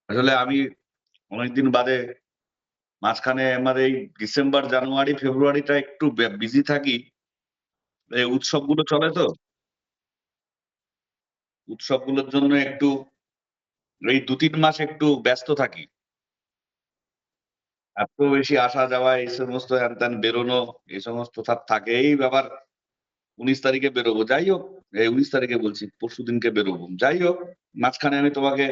আসলে আমি অনেকদিন বাদে মাঝখানে আমার এই ডিসেম্বর, জানুয়ারি, ফেব্রুয়ারিটা একটু বিজি থাকি। এই উৎসবগুলো চলে তো। উৎসবগুলোর জন্য একটু এই ২-৩ মাস একটু ব্যস্ত থাকি। এত বেশি আসা যাওয়া এই সমস্ত হ্যান-ত্যান বেরোনো এই সমস্ত থাকে। এই ব্যাপার ১৯ তারিখে বেরোবো। যাই হোক, এই ১৯ তারিখে বলছি, পরশুদিনকে বেরোবো। যাই হোক, মাঝখানে আমি তোমাকে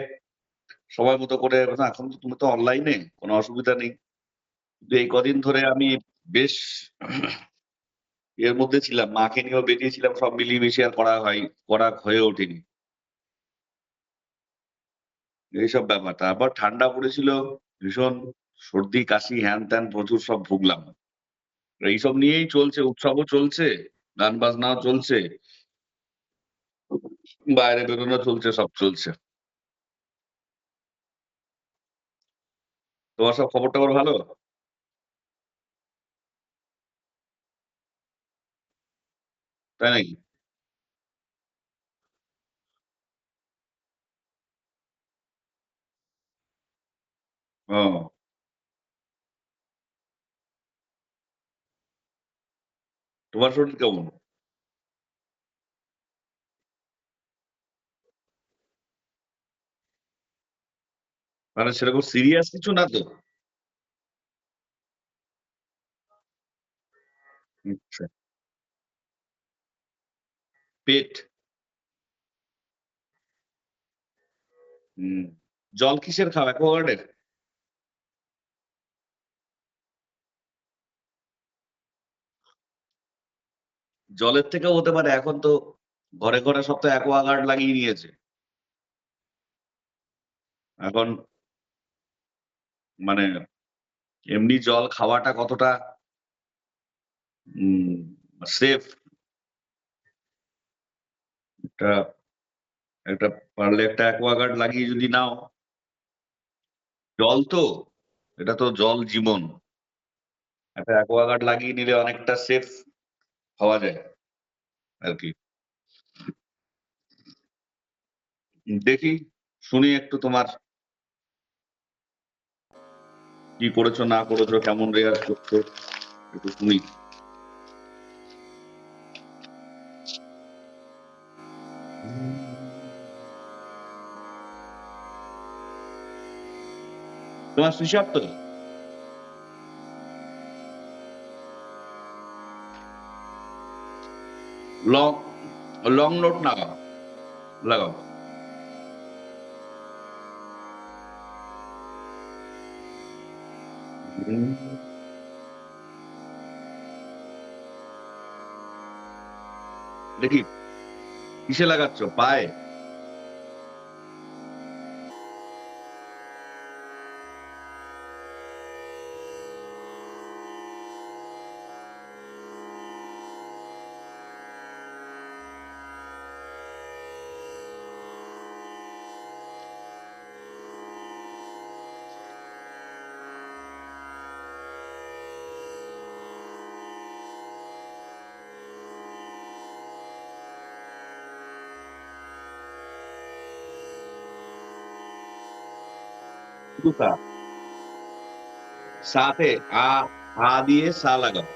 সময় মতো করে না এখন তো তুমি তো অনলাইনে, কোন অসুবিধা নেই। কিন্তু এই কদিন ধরে আমি বেশ এর মধ্যে ছিলাম। মাকে নিয়েও বেরিয়েছিলাম। সব মিলিয়ে মিশিয়ে আর করা হয়ে ওঠেনি। এইসব ব্যাপার। তারপর ঠান্ডা পড়েছিল ভীষণ সর্দি, কাশি, হ্যান-ত্যান প্রচুর সব ভুগলাম। এইসব নিয়েই চলছে, উৎসবও চলছে, গান বাজনাও চলছে, বাইরে বেরোনো চলছে, সব চলছে। তোমার সব খবর-টবর ভালো? তাই নাকি? ও! তোমার শরীর কেমন? মানে সেরকম সিরিয়াস কিছু না তো? আচ্ছা। পেট? হুম। জল কিসের খাও? অ্যাকোয়াগার্ডের? জলের থেকেও হতে পারে। এখন তো ঘরে সব তো অ্যাকোয়াগার্ড লাগিয়ে নিয়েছে। এখন মানে এমনি জল খাওয়াটা কতটা উম সেফ একটা একটা পারলে একটা অ্যাকোয়াগার্ড লাগিয়ে যদি নাও, জল তো, এটা তো জল জীবন। একটা অ্যাকোয়াগার্ড লাগিয়ে নিলে অনেকটা সেফ হওয়া যায় আরকি। দেখি, শুনি একটু তোমার কি করেছো না করেছো, কেমন রেয়াজ করছো একটু শুনি। তোমার সুইচ অফ তো? লং লং নোট লাগাও, লাগাও। হুম, এটা কি কিসে লাগাচ্ছ? পায়ে? শুধু সা। সাতে আ দিয়ে সা লাগাও।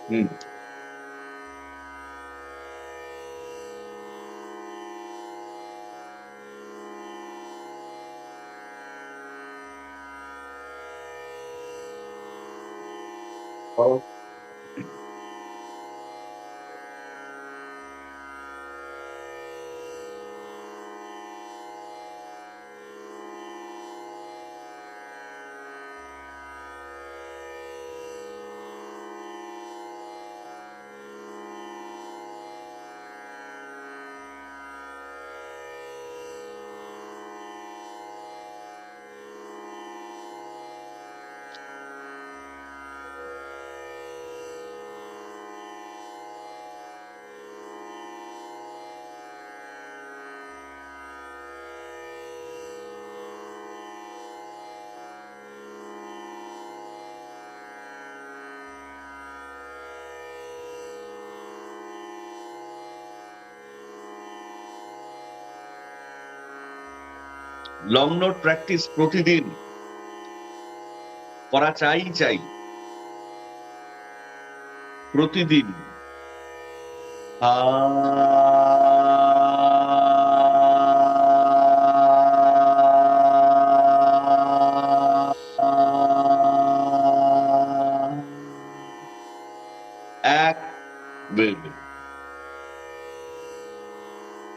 হুম। করো। লং নোট প্র্যাকটিস প্রতিদিন করা চাই প্রতিদিন। এক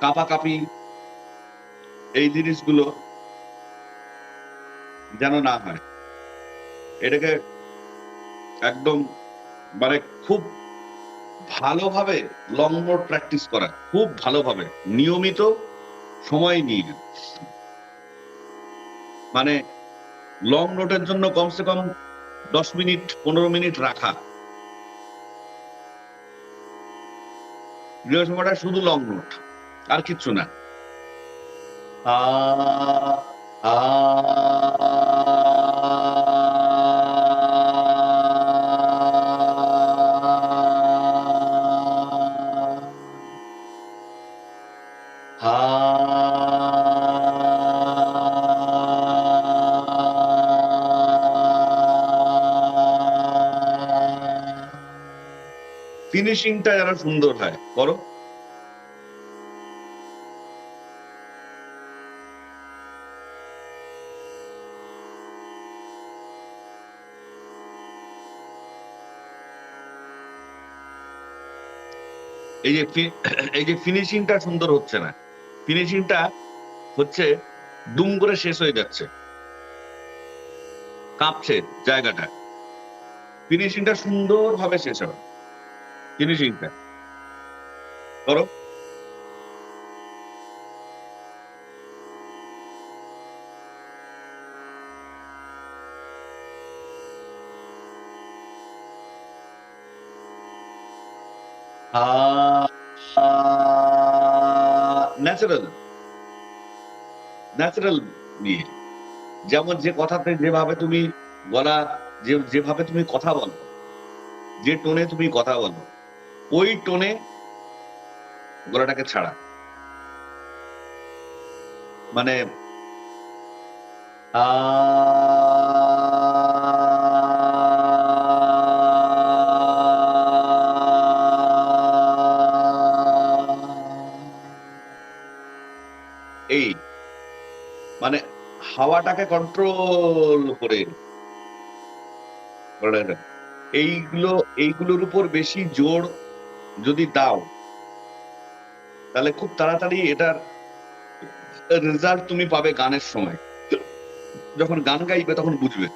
কাঁপাকাঁপি এই জিনিসগুলো যেন না হয়, এটাকে একদম মানে খুব ভালোভাবে লং নোট প্র্যাকটিস করা, খুব ভালোভাবে নিয়মিত সময় নিয়ে, মানে লং নোটের জন্য কমসে কম 10 মিনিট 15 মিনিট রাখা। সময়টা শুধু লং নোট, আর কিচ্ছু না। ফিনিশিংটা যেন সুন্দর হয়, করো। এই যে ফিনিশিংটা সুন্দর হচ্ছে না, ফিনিশিংটা হচ্ছে দুম করে শেষ হয়ে যাচ্ছে, কাঁপছে জায়গাটা। ফিনিশিংটা সুন্দরভাবে শেষ হবে, ফিনিশিংটা করো। ন্যাচারাল ন্যাচারাল নিয়ে, যেমন যে কথাতে যেভাবে তুমি গলা, যেভাবে তুমি কথা বলো, যে টোনে তুমি কথা বলো, ওই টোনে গলাটাকে ছাড়া, মানে এই মানে হাওয়াটাকে কন্ট্রোল করে এইগুলোর উপর বেশি জোর যদি দাও, তাহলে খুব তাড়াতাড়ি এটার রেজাল্ট তুমি পাবে গানের সময়। যখন গান গাইবে তখন বুঝবে।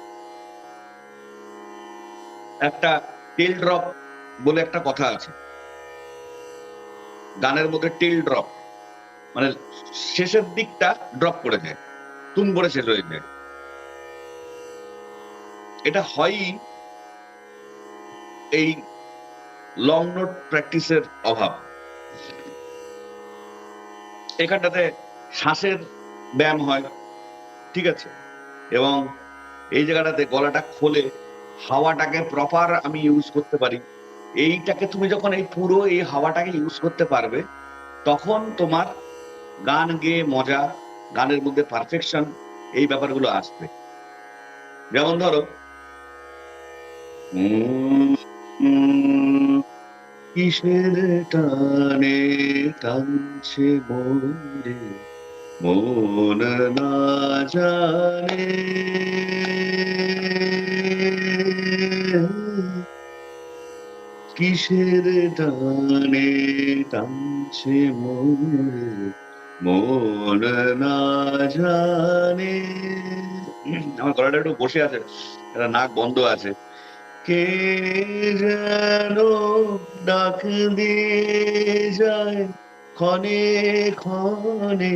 একটা টেল ড্রপ বলে একটা কথা আছে, গানের মধ্যে টেল ড্রপ মানে শেষের দিকটা ড্রপ করে যায়, তুম করে শেষ হয়ে যায়। এটা হয়ই এই লং নোট প্র্যাকটিসের অভাব। এখানটাতে শ্বাসের ব্যায়াম হয়, ঠিক আছে, এবং এই জায়গাটাতে গলাটা খোলে, হাওয়াটাকে প্রপার আমি ইউজ করতে পারি। এইটাকে তুমি যখন এই পুরো এই হাওয়াটাকে ইউজ করতে পারবে, তখন তোমার গান গেয়ে মজা, গানের মধ্যে পারফেকশন, এই ব্যাপারগুলো আসবে। যেমন ধরো কিসের টানে টানছে মনে মন না জানে, কিসের টানে টানছে মনে মন না জানে। আমার গলাটা একটু বসে আছে, একটা নাক বন্ধ আছে। কে যেন ডাক দিয়ে যায় ক্ষণে ক্ষণে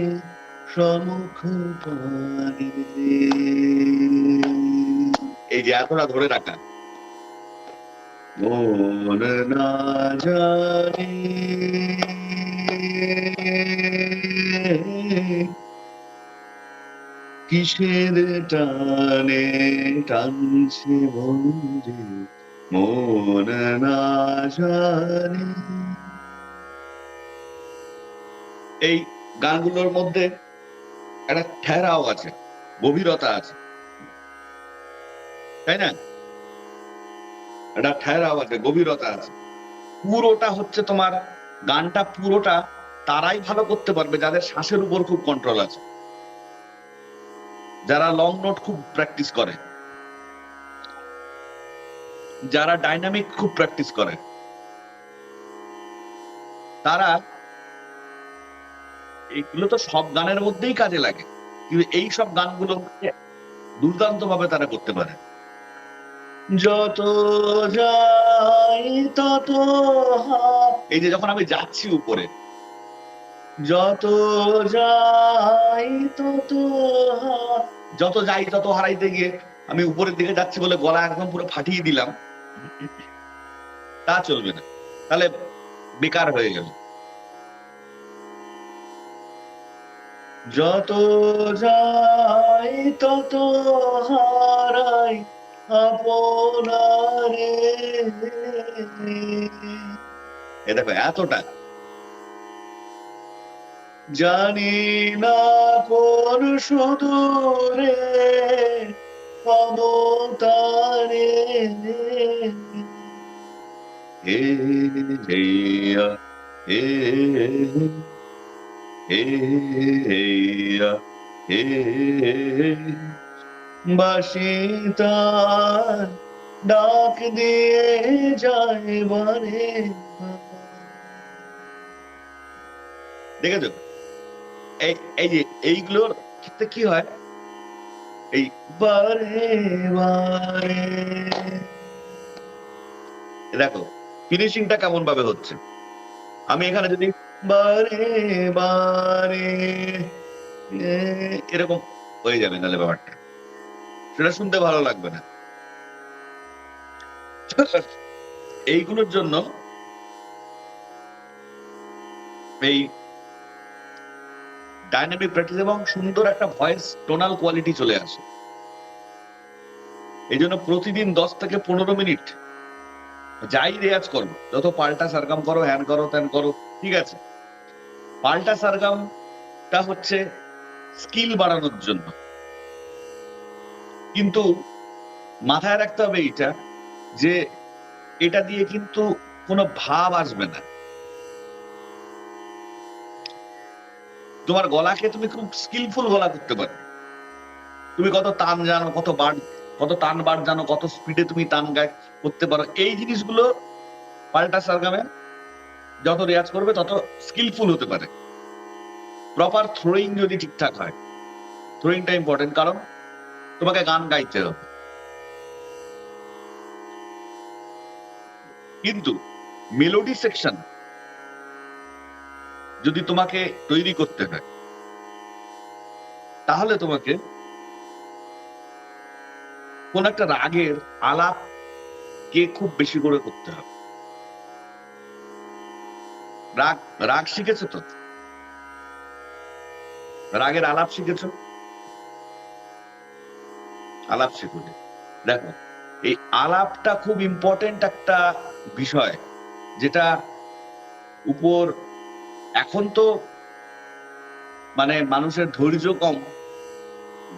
সমুখ পানে। এই যে এতটা ধরে রাখা, মন না জানে কিসের টানে টানছে মনে মন না জানে। এই গানগুলোর মধ্যে একটা ঠেরাও আছে, গভীরতা আছে, তাই না? একটা ঠেরাও আছে, গভীরতা আছে। পুরোটা হচ্ছে তোমার গানটা পুরোটা তারাই ভালো করতে পারবে যাদের শ্বাসের উপর খুব কন্ট্রোল আছে, যারা লং নোট খুব প্র্যাকটিস করে, যারা ডাইনামিক খুব প্র্যাকটিস করে, তারা এইগুলো তো সব গানের মধ্যেই কাজে লাগে, কিন্তু এই সব গানগুলো দুর্দান্ত ভাবে তারা করতে পারে। যত যাই তত এই যে যখন আমি যাচ্ছি উপরে, যত যাই তত যত যাই তত হারাইতে গিয়ে আমি উপরের দিকে যাচ্ছি বলে গলা একদম পুরো ফাটিয়ে দিলাম, তা চলবে না, তাহলে বেকার হয়ে গেল। যত যাই তত হারাই আপনারে, এ দেখো এতটা জানি না কোন সুদূরে পাবো তারে, হে হেয়া হে হে হেয়া হে বাঁশি তার ডাক দিয়ে যায় বারে। দেখেছো এই এই যে এইগুলোর ক্ষেত্রে কি হয়, এই বারে বারে দেখো ফিনিশিংটা কেমন ভাবে হচ্ছে। আমি এখানে যদি বারে বারে এরকম হয়ে যাবে নাহলে ব্যাপারটা সেটা শুনতে ভালো লাগবে না। এইগুলোর জন্য এই ডাইনামিক প্র্যাকটিস এবং সুন্দর একটা ভয়েস টোনাল কোয়ালিটি চলে আসে। এই জন্য প্রতিদিন 10 থেকে 15 মিনিট যাই রেয়াজ করো, যত পাল্টা সারগাম করো, হ্যান করো, ত্যান করো, ঠিক আছে। পাল্টা সারগামটা হচ্ছে স্কিল বাড়ানোর জন্য, কিন্তু মাথায় রাখতে হবে এইটা যে এটা দিয়ে কিন্তু কোনো ভাব আসবে না। তোমার গলাকে তুমি খুব স্কিলফুল গলা করতে পারো, তুমি কত টান জানো, কত টান বার জানো, কত স্পিডে তুমি টান গায় করতে পারো, এই জিনিসগুলো পাল্টা সারগামে যত রেয়াজ করবে তত স্কিলফুল হতে পারে। প্রপার থ্রোয়িং যদি ঠিকঠাক হয়, থ্রোয়িংটা ইম্পর্টেন্ট, কারণ তোমাকে গান গাইতে হবে। কিন্তু মেলোডি সেকশন যদি তোমাকে তৈরি করতে হয়, তাহলে তোমাকে কোন একটা রাগের আলাপ কে খুব বেশি করে করতে হবে। রাগ রাগ শিখেছো তো, রাগের আলাপ শিখেছো, আলাপ শিখো। দেখো এই আলাপটা খুব ইম্পর্টেন্ট একটা বিষয়, যেটা উপর এখন তো মানে মানুষের ধৈর্য কম,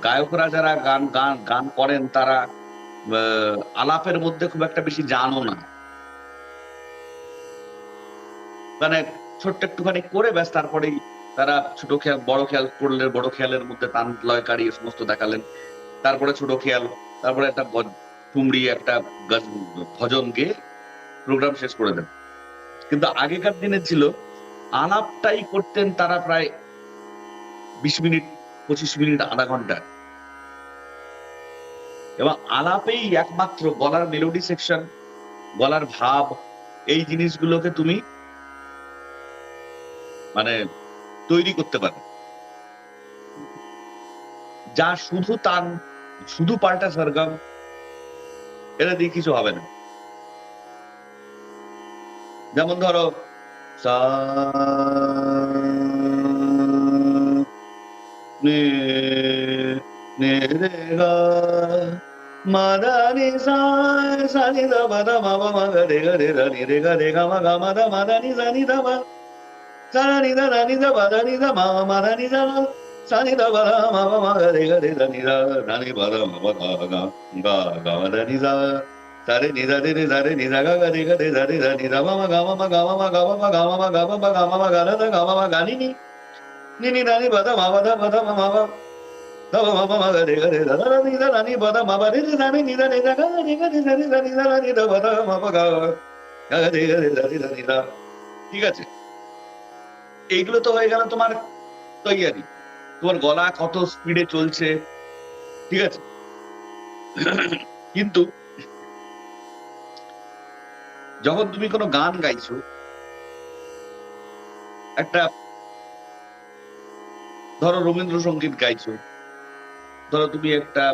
গায়করা যারা গান গান গান করেন তারা আলাপের মধ্যে খুব একটা বেশি জানো না, মানে ছোট্ট একটুখানি করে ব্যাস তারপরেই তারা ছোট খেয়াল বড় খেয়াল করলে বড় খেয়ালের মধ্যে তান লয় কাড়ি সমস্ত দেখালেন, তারপরে ছোট খেয়াল, তারপরে একটা ঠুমরি একটা ভজন গেয়ে প্রোগ্রাম শেষ করে দেন। কিন্তু আগেকার দিনে ছিল আলাপটাই করতেন তারা প্রায় 20 মিনিট 25 মিনিট আধা ঘন্টা, এবং আলাপেই একমাত্র গলার মেলোডি সেকশন, গলার ভাব, এই জিনিসগুলোকে তুমি মানে তৈরি করতে পারো। যা শুধু তান, শুধু পাল্টা সরগম, এটা দিয়ে কিছু হবে না। যেমন ধরো সা নে নে রে গা মা দা নি সা সা নি দা মা দা মা মা গা রে গা রে রা নি রে গা মা গা মা দা নি সা নি দা মা সা নি দা রা নি দা বা দা নি দা মা মা দা নি দা সানি দা বাদা মা বা মা গা রে দা নি দা নি বাদা মা বা গা গা গা গা দা নি দা সারে নি দা রে নি দা গা গা রে দা নি দা মা গা মা গা মা গা মা গা মা গা মা গা মা গা দা গা মা গা নি নি নি দা নি বাদা মা মা বা da ma ma ma ga re da da ni da ni ba da ma ba re da ni da ni da ga ni ga ni da ni da ni da ni da ba da ma ba ga ga re da ni da ঠিক আছে, এইগুলো তো হয়ে গেল তোমার তৈয়ারি, তোমার গলা কত স্পিডে চলছে, ঠিক আছে। কিন্তু যখন তুমি কোনো গান গাইছো, একটা ধরো রবীন্দ্রসঙ্গীত গাইছো, ধরো তুমি একটা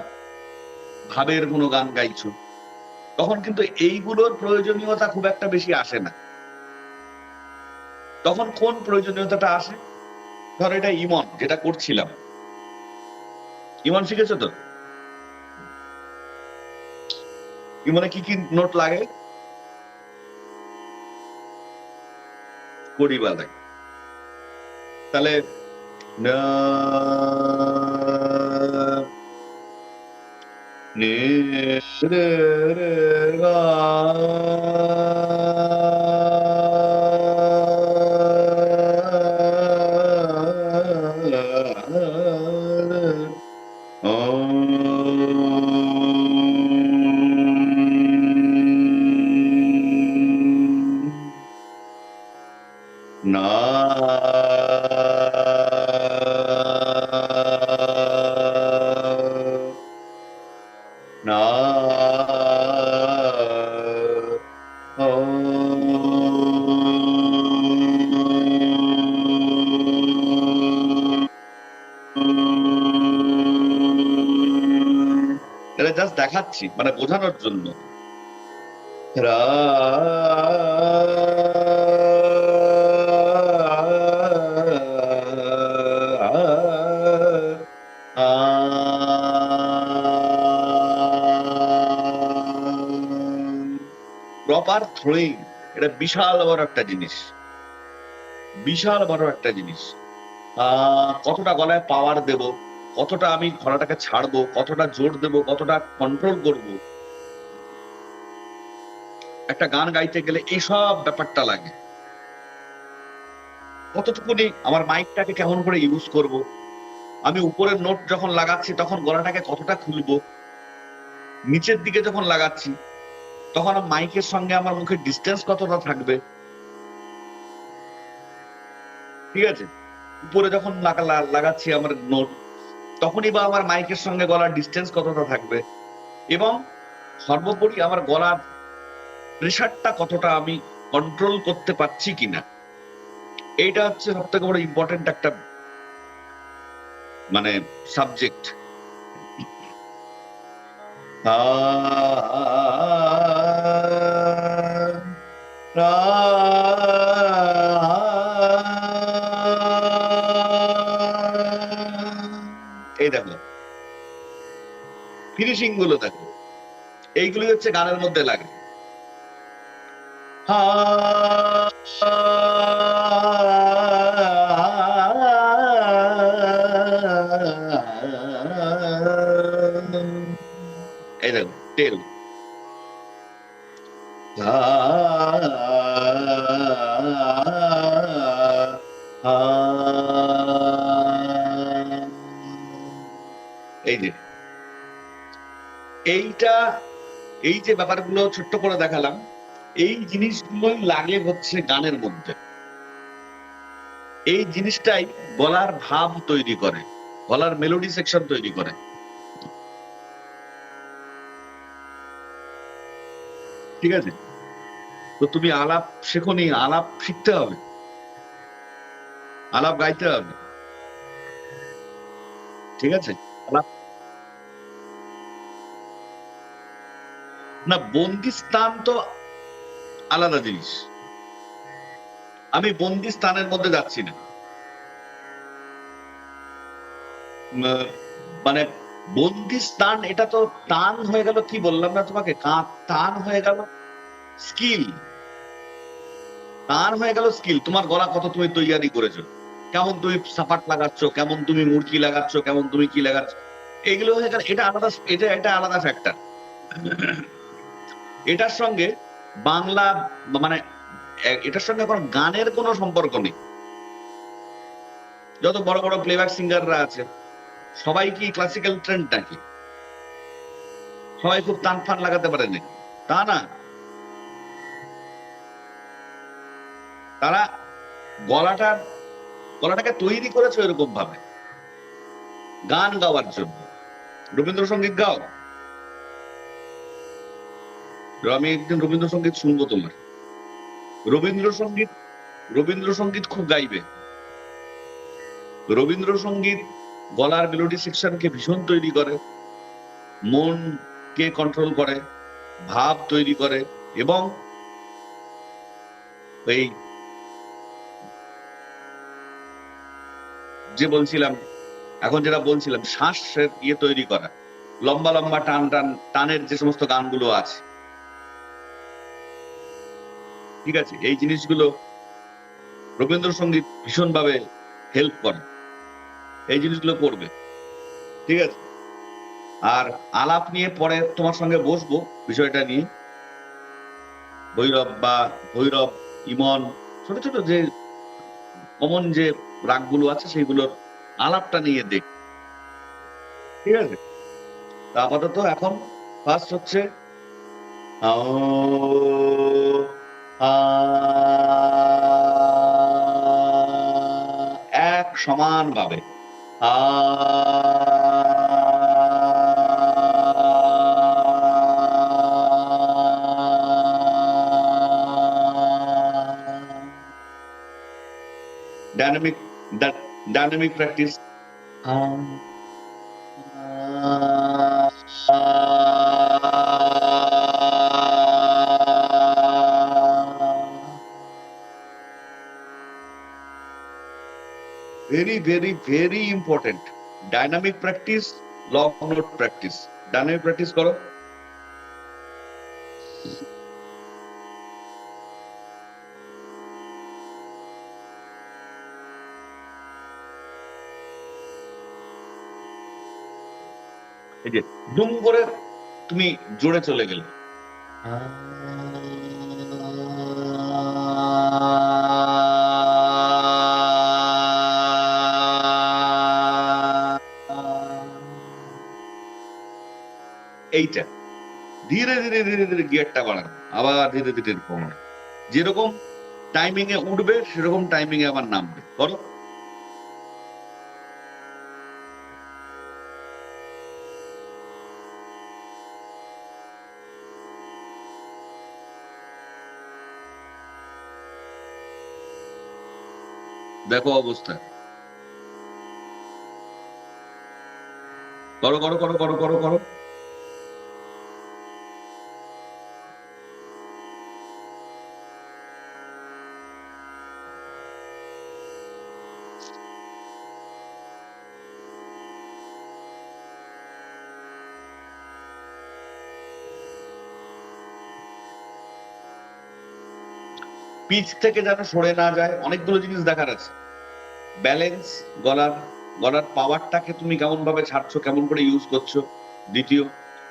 ভাবের কোনো গান গাইছো, তখন কিন্তু এইগুলোর প্রয়োজনীয়তা খুব একটা বেশি আসে না। তখন কোন প্রয়োজনীয়তাটা আসে? ধরো এটা ইমন যেটা করছিলাম, ইমন শিখেছো তো? ইমনে কি কি নোট লাগে? কড়িবা লাগে। তাহলে না নে রে রে গা না না এটা জাস্ট দেখাচ্ছি, মানে বোঝানোর জন্য। রা প্রপার থ্রোয়িং, এটা বিশাল বড় একটা জিনিস, বিশাল বড় একটা জিনিস। কতটা গলায় পাওয়ার দেব, কতটা আমি গলাটাকে ছাড়বো, কতটা জোর দেব, কতটা কন্ট্রোল করব, একটা গান গাইতে গেলে এইসব ব্যাপারটা লাগে। কতটুকুনি আমার মাইকটাকে কেমন করে ইউজ করব, আমি উপরের নোট যখন লাগাচ্ছি তখন গলাটাকে কতটা খুলবো, নিচের দিকে যখন লাগাচ্ছি তখন মাইকের সঙ্গে আমার মুখের ডিস্টেন্স কতটা থাকবে, ঠিক আছে। উপরে যখন লাগাচ্ছি আমার নোট, তখনই বা আমার মাইকের সঙ্গে গলার ডিস্টেন্স কতটা থাকবে, এবং সর্বোপরি আমার গলার প্রেশারটা কতটা আমি কন্ট্রোল করতে পারছি কিনা, এইটা হচ্ছে সব থেকে বড় ইম্পর্টেন্ট একটা মানে সাবজেক্ট। এই দেখো ফিনিশিং গুলো দেখো, এইগুলি হচ্ছে গানের মধ্যে লাগে। এই দেখো টেল, এই যে এইটা, এই যে ব্যাপারগুলো ছোট্ট করে দেখালাম, এই জিনিসগুলোই লাগে হচ্ছে গানের মধ্যে। এই জিনিসটাই গলার ভাব তৈরি করে, গলার মেলোডি সেকশন তৈরি করে, ঠিক আছে। তো তুমি আলাপ শেখনি, আলাপ শিখতে হবে, আলাপ গাইতে হবে, ঠিক আছে। আলাপ না, বন্দি স্থান তো আলাদা জিনিস, আমি বন্দি স্থানের মধ্যে যাচ্ছি না। মানে বন্দি স্থান এটা তো টান হয়ে গেল, কি বললাম না তোমাকে, টান হয়ে গেল স্কিল, টান হয়ে গেল স্কিল। তোমার গলা কত তুমি তৈয়ারি করেছো, কেমন তুমি সাপাট লাগাচ্ছ, কেমন তুমি মুরকি লাগাচ্ছ, কেমন তুমি কি লাগাচ্ছ, এগুলো এটা আলাদা, এটা আলাদা ফ্যাক্টর। এটার সঙ্গে বাংলা মানে এটার সঙ্গে কোনো গানের কোনো সম্পর্ক নেই। যত বড় বড় প্লেব্যাক সিঙ্গাররা আছে সবাই কি ক্লাসিক্যাল ট্রেন্ড নাকি? সবাই খুব টান ফান লাগাতে পারে নাকি? তা না। তারা গলাটাকে তৈরি করেছে এরকম ভাবে গান গাওয়ার জন্য। রবীন্দ্রসঙ্গীত গাও, আমি একদিন রবীন্দ্রসঙ্গীত শুনবো তোমার। রবীন্দ্রসঙ্গীত খুব গাইবে। রবীন্দ্রসঙ্গীত গলার মেলোডি সেকশনকে ভীষণ তৈরি করে, মনকে কন্ট্রোল করে, ভাব তৈরি করে, এবং এই যে বলছিলাম, এখন যেটা বলছিলাম, শ্বাসের ইয়ে তৈরি করা, লম্বা লম্বা টানের যে সমস্ত গানগুলো আছে, ঠিক আছে, এই জিনিসগুলো রবীন্দ্রসঙ্গীত ভীষণভাবে হেল্প করে, এই জিনিসগুলো করবে, ঠিক আছে। আর আলাপ নিয়ে পরে তোমার সঙ্গে বসবো বিষয়টা নিয়ে, ভৈরব, ইমন, ছোট ছোট যে কমন যে রাগগুলো আছে সেইগুলোর আলাপটা নিয়ে দেখ, ঠিক আছে। তা আপাতত এখন ফার্স্ট হচ্ছে এক সমান ভাবে dynamic practice. very important. Dynamic practice, long note practice. Dynamic practice করো। এই যে দুম করে তুমি জোরে চলে গেলে, এইটা ধীরে ধীরে ধীরে ধীরে গিয়ারটা বাড়ানো, আবার ধীরে ধীরে কমানো, যেরকম টাইমিং এ উঠবে সেরকম টাইমিং এ আবার নামবে, করো। দেখো অবস্থা, করো করো করো করো করো করো। পিচ থেকে যেন সরে না যায়, অনেকগুলো জিনিস দেখার আছে। ব্যালেন্স, গলার পাওয়ারটাকে তুমি কেমন ভাবে ছাড়ছো, কেমন করে ইউজ করছো,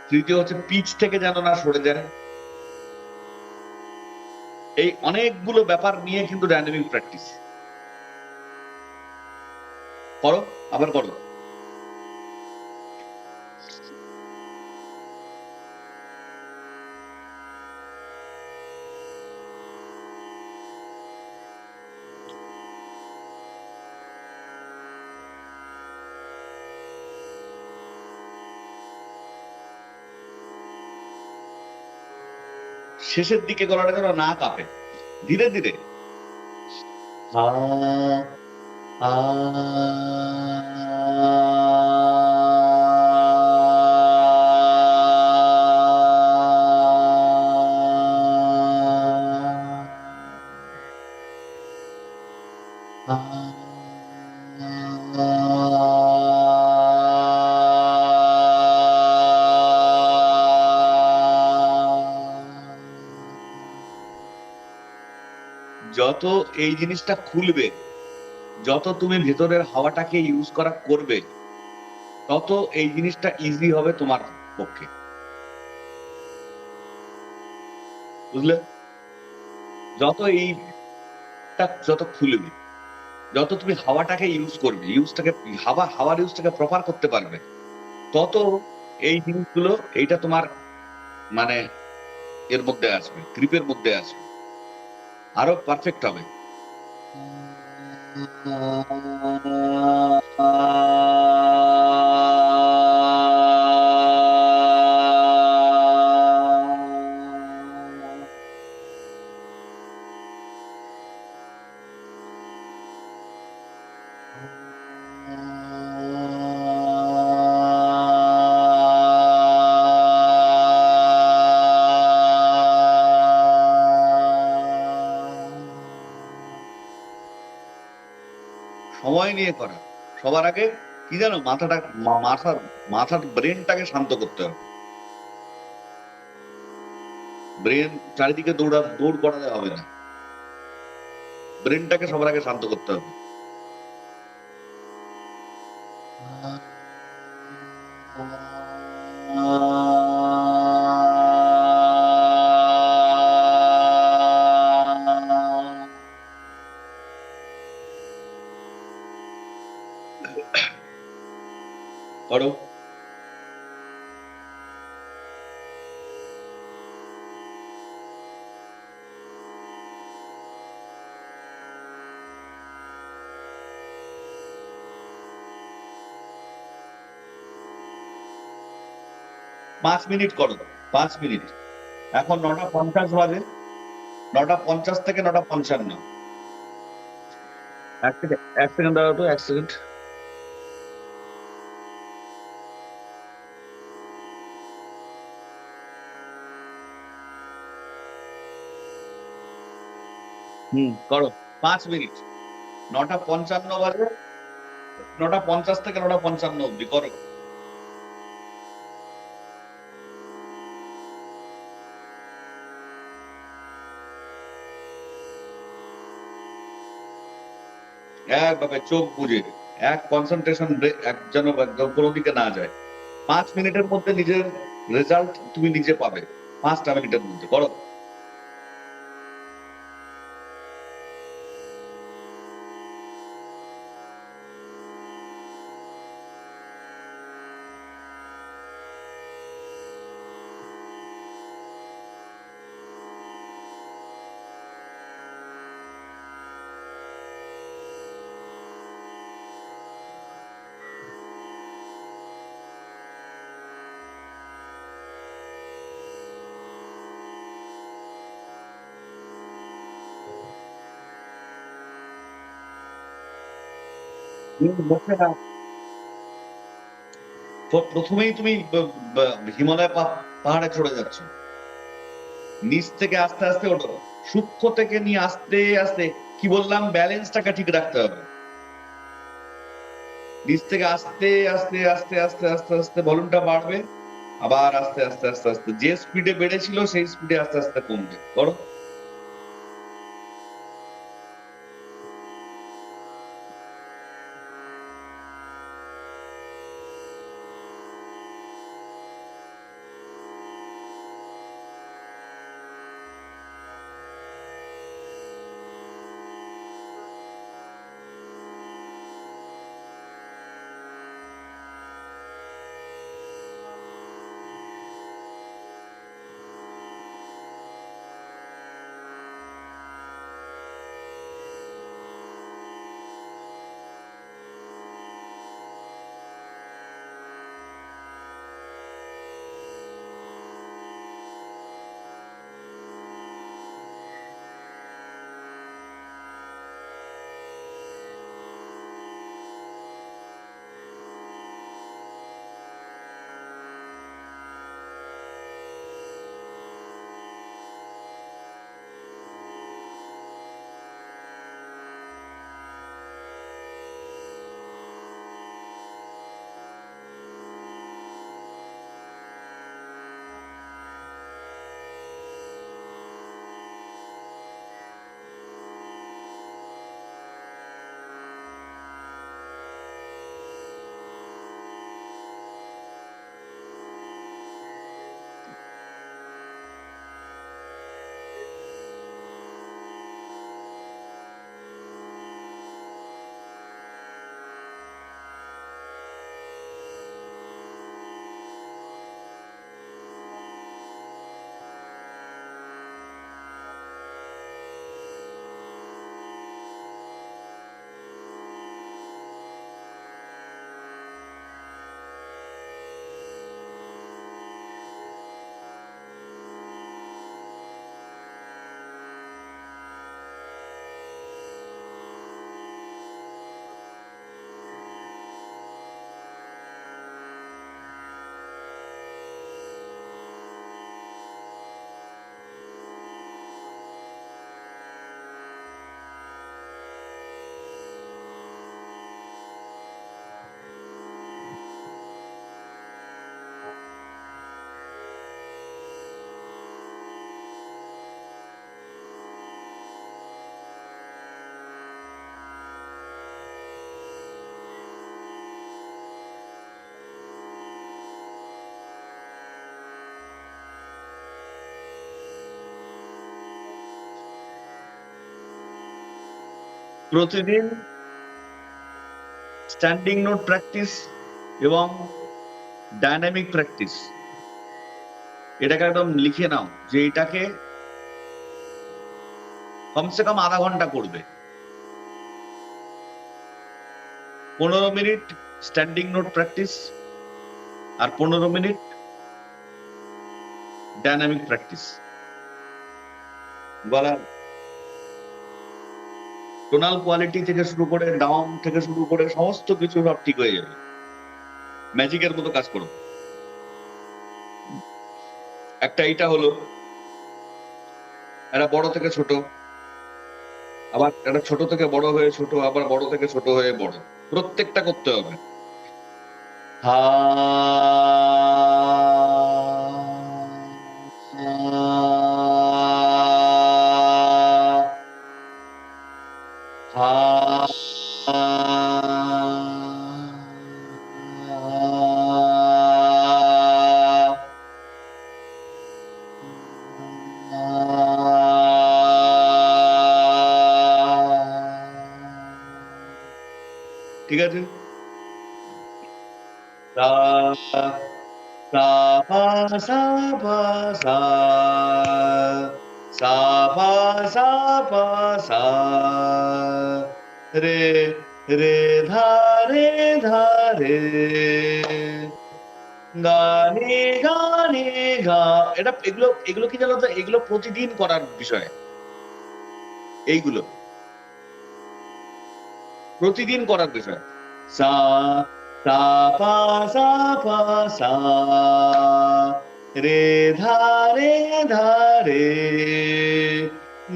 তৃতীয় হচ্ছে পিচ থেকে যেন না সরে যায়। এই অনেকগুলো ব্যাপার নিয়ে কিন্তু ডাইনামিক প্র্যাকটিস করো, আবার করো। শেষের দিকে গলাটা যেন না কাঁপে, ধীরে ধীরে যত এই জিনিসটা খুলবে যত তুমি ভেতরের হাওয়াটাকে ইউজ করা করবে, তত এই জিনিসটা ইজি হবে তোমার পক্ষে। বুঝলে? যত যত খুলবে, যত তুমি হাওয়াটাকে ইউজ করবে, হাওয়ার ইউজটাকে প্রপার করতে পারবে, তত এই জিনিসগুলো এইটা তোমার মানে এর মধ্যে আসবে, গ্রিপের মধ্যে আসবে, আরো পারফেক্ট হবে। সময় নিয়ে করা। সবার আগে কি জানো, মাথার ব্রেনটাকে শান্ত করতে হবে। ব্রেন চারিদিকে দৌড় করালে হবে না, ব্রেনটাকে সবার আগে শান্ত করতে হবে। করো। 5 মিনিট করো, 5 মিনিট। এখন 9:50 বাজে, 9:50 থেকে 9:55। এক সেকেন্ড দাঁড়াও তো, 1 সেকেন্ড। করো 5 মিনিট। 9:55 বাজে, 9:50 থেকে 9:55 অব্দি করো। একভাবে চোখ বুঝে, এক কনসেন্ট্রেশন, যেন একদম কোনো দিকে না যায়। 5 মিনিটের মধ্যে নিজের রেজাল্ট তুমি নিজে পাবে। 5টা মিনিটের মধ্যে করো। বসে না, প্রথমেই তুমি হিমালয় পাহাড়ে চড়ে যাচ্ছ, নিচ থেকে আস্তে আস্তে ওঠো, সূক্ষ্ম থেকে নিয়ে আস্তে আস্তে, কি বললাম, ব্যালেন্সটাকে ঠিক রাখতে হবে। নিচ থেকে আস্তে আস্তে আস্তে আস্তে আস্তে আস্তে ভলিউমটা বাড়বে, আবার আস্তে আস্তে আস্তে আস্তে যে স্পিডে বেড়েছিল সেই স্পিডে আস্তে আস্তে কমবে। করো। প্রতিদিন স্ট্যান্ডিং নোট প্র্যাকটিস এবং ডাইনামিক প্র্যাকটিস, এটাকে একদম লিখে নাও যে এটাকে কমসে কম আধা ঘন্টা করবে। 15 মিনিট স্ট্যান্ডিং নোট প্র্যাকটিস আর 15 মিনিট ডাইনামিক প্র্যাকটিস। গলার টোনাল কোয়ালিটি থেকে শুরু করে ডাউন থেকে শুরু করে সমস্ত কিছু সব ঠিক হয়ে যাবে, ম্যাজিকের মতো কাজ করো। একটা এইটা হলো, একটা বড় থেকে ছোট, আবার একটা ছোট থেকে বড় হয়ে ছোট, আবার বড় থেকে ছোট হয়ে বড়, প্রত্যেকটা করতে হবে। হা ঠিক আছে। সা সা পা সা পা সা সা পা সা পা সা রে রে ধা রে ধা রে গা রে গা রে গা। এটা এগুলো এগুলো কি জানো তো, এগুলো প্রতিদিন করার বিষয়। এইগুলো প্রতিদিন করার বিষয়। সা সা পা সা পা সা রে ধা রে ধা রে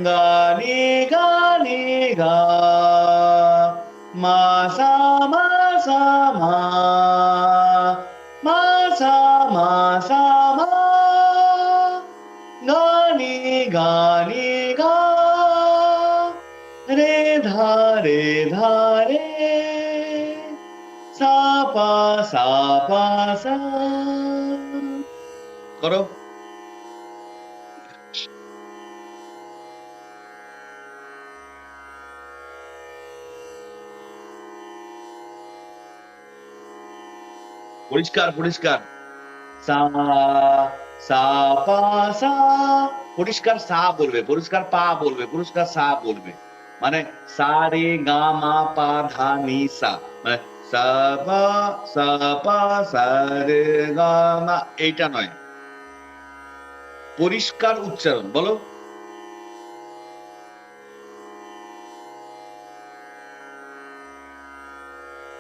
গা রে গা রে গা মা সা মা সা মা মা সা মা সা মা গা রে গা রে গা রে ধা রে ধা রে সা পা সা পা সা। করো। পরিষ্কার পরিষ্কার। সা সা পা সা, পরিষ্কার সা বলবে, পরিষ্কার পা বলবে, পরিষ্কার সা বলবে। মানে সা রে গা মা পা ধা নি সা, মানে সা পা সা পা সা রে গা মা, এইটা নয়, পরিষ্কার উচ্চারণ বলো।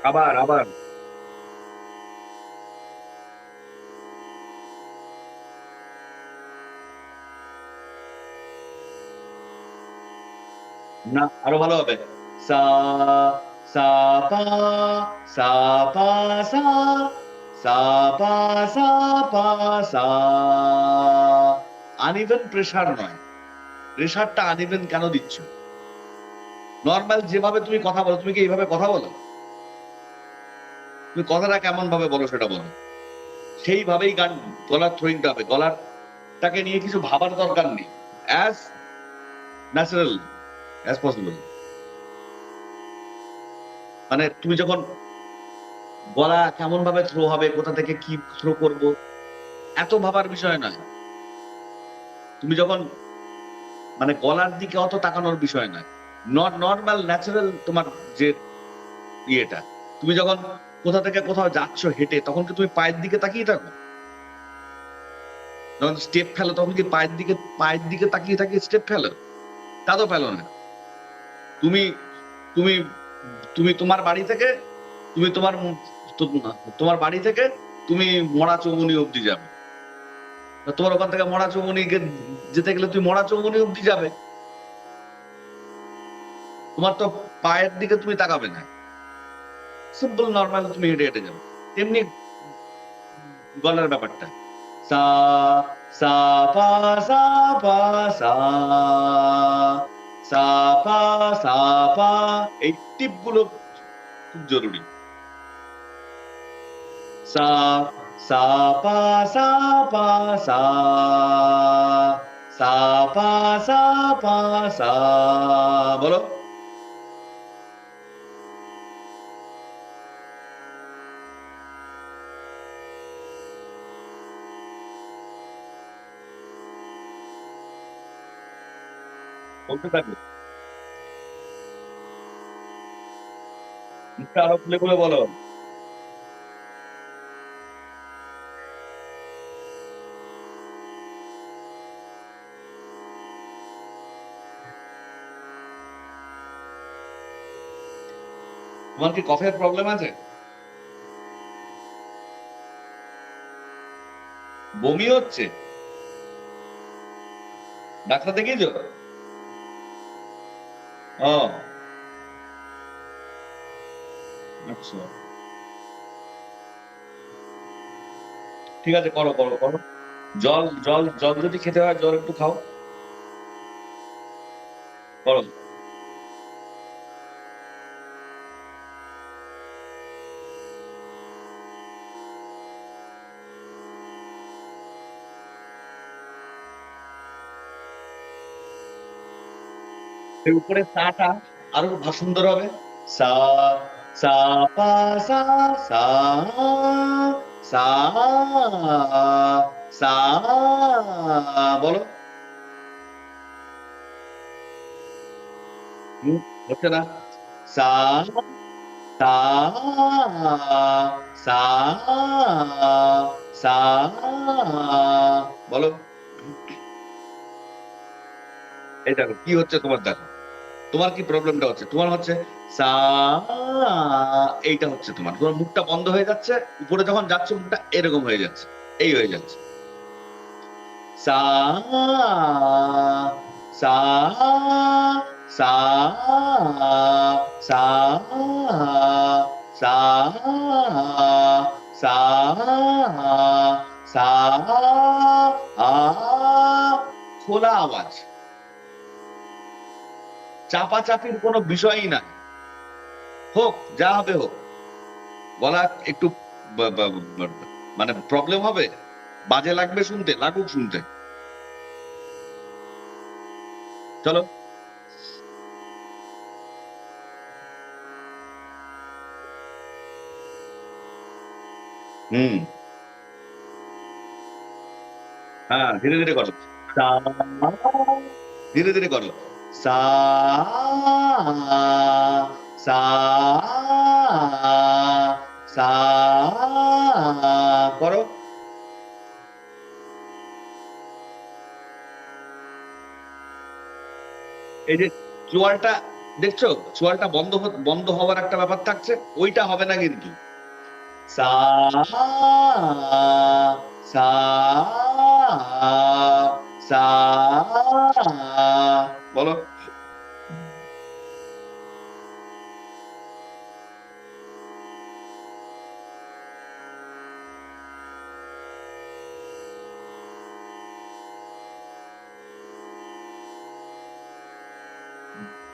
আবার আবার। না, আরো ভালো হবে। সা সা পা সা পা সা সা পা সা পা সা। আনইভেন প্রেসার নয়, প্রেসারটা আনইভেন কেন দিচ্ছ? নর্মাল যেভাবে তুমি কথা বলো, তুমি কি এইভাবে কথা বলো? তুমি কথাটা কেমন ভাবে বলো সেটা বলো, সেইভাবেই গান গলার থ্রোয়িংটা হবে। গলারটাকে নিয়ে কিছু ভাবার দরকার নেই, অ্যাজ ন্যাচারাল অ্যাজ পসিবল। মানে তুমি যখন গলা কেমন ভাবে থ্রো হবে, কোথা থেকে কি থ্রো করব, এত ভাবার বিষয় নয়। তুমি যখন মানে গলার দিকে অত তাকানোর বিষয় নয়, নর্মাল ন্যাচারাল তোমার যে ইয়েটা, তুমি যখন কোথা থেকে কোথাও যাচ্ছ হেঁটে, তখন কি তুমি পায়ের দিকে তাকিয়ে থাকো? যখন স্টেপ ফেলো তখন কি পায়ের দিকে তাকিয়ে তাকিয়ে স্টেপ ফেলো? তা তো ফেলো না। তুমি তুমি তুমি তোমার বাড়ি থেকে তুমি তোমার বাড়ি থেকে তুমি মরা চৌমুনি অব্দি যাবে, তোমার ওখান থেকে মরা চৌমুনি যেতে গেলে তুমি মরা চৌমুনি অব্দি যাবে, তোমার তো পায়ের দিকে তুমি তাকাবে না, সিম্পল নর্মাল তুমি হেঁটে হেঁটে যাবে। তেমনি গলার ব্যাপারটা, সা সা পা সা পা সা সা পা সা পা, এই টিপ গুলো খুব জরুরি। সা সা পা সা পা সা সা পা সা পা সা, বলো। বলতে থাকো, মুখটা আরো খুলে খুলে বলো। তোমার কি কফের প্রবলেম আছে? বমি হচ্ছে? ডাক্তার দেখিয়েছো? ও আচ্ছা, ঠিক আছে, করো করো করো। জল জল জল যদি খেতে হয়, জল একটু খাও, করো। এর উপরে সাটা আরো সুন্দর হবে। সা, সা পা সা, সা, সা, সা, বলো। হচ্ছে না? সা, সা, সা, সা, বলো। এই দেখো কি হচ্ছে তোমার, দেখো তোমার কি প্রবলেমটা হচ্ছে। তোমার হচ্ছে সা, এইটা হচ্ছে তোমার, তোমার মুখটা বন্ধ হয়ে যাচ্ছে, উপরে যখন যাচ্ছে মুখটা এরকম হয়ে যাচ্ছে, এই হয়ে যাচ্ছে। সা, সা, সা, সা, সা, সা, সা, আ, খোলা আওয়াজ, চাপাচাপির কোনো বিষয়ই না। হোক যা হবে হোক, গলা একটু মানে প্রবলেম হবে, বাজে লাগবে শুনতে, লাগুক শুনতে। চলো। হুম, হ্যাঁ, ধীরে ধীরে করো। সা, ধীরে ধীরে করো। সা, সা, সা, করো। এই যে চোয়ালটা দেখছো, চোয়ালটা বন্ধ হওয়ার একটা ব্যাপার থাকছে, ওইটা হবে না কিন্তু। সা, সা, সা, বলো।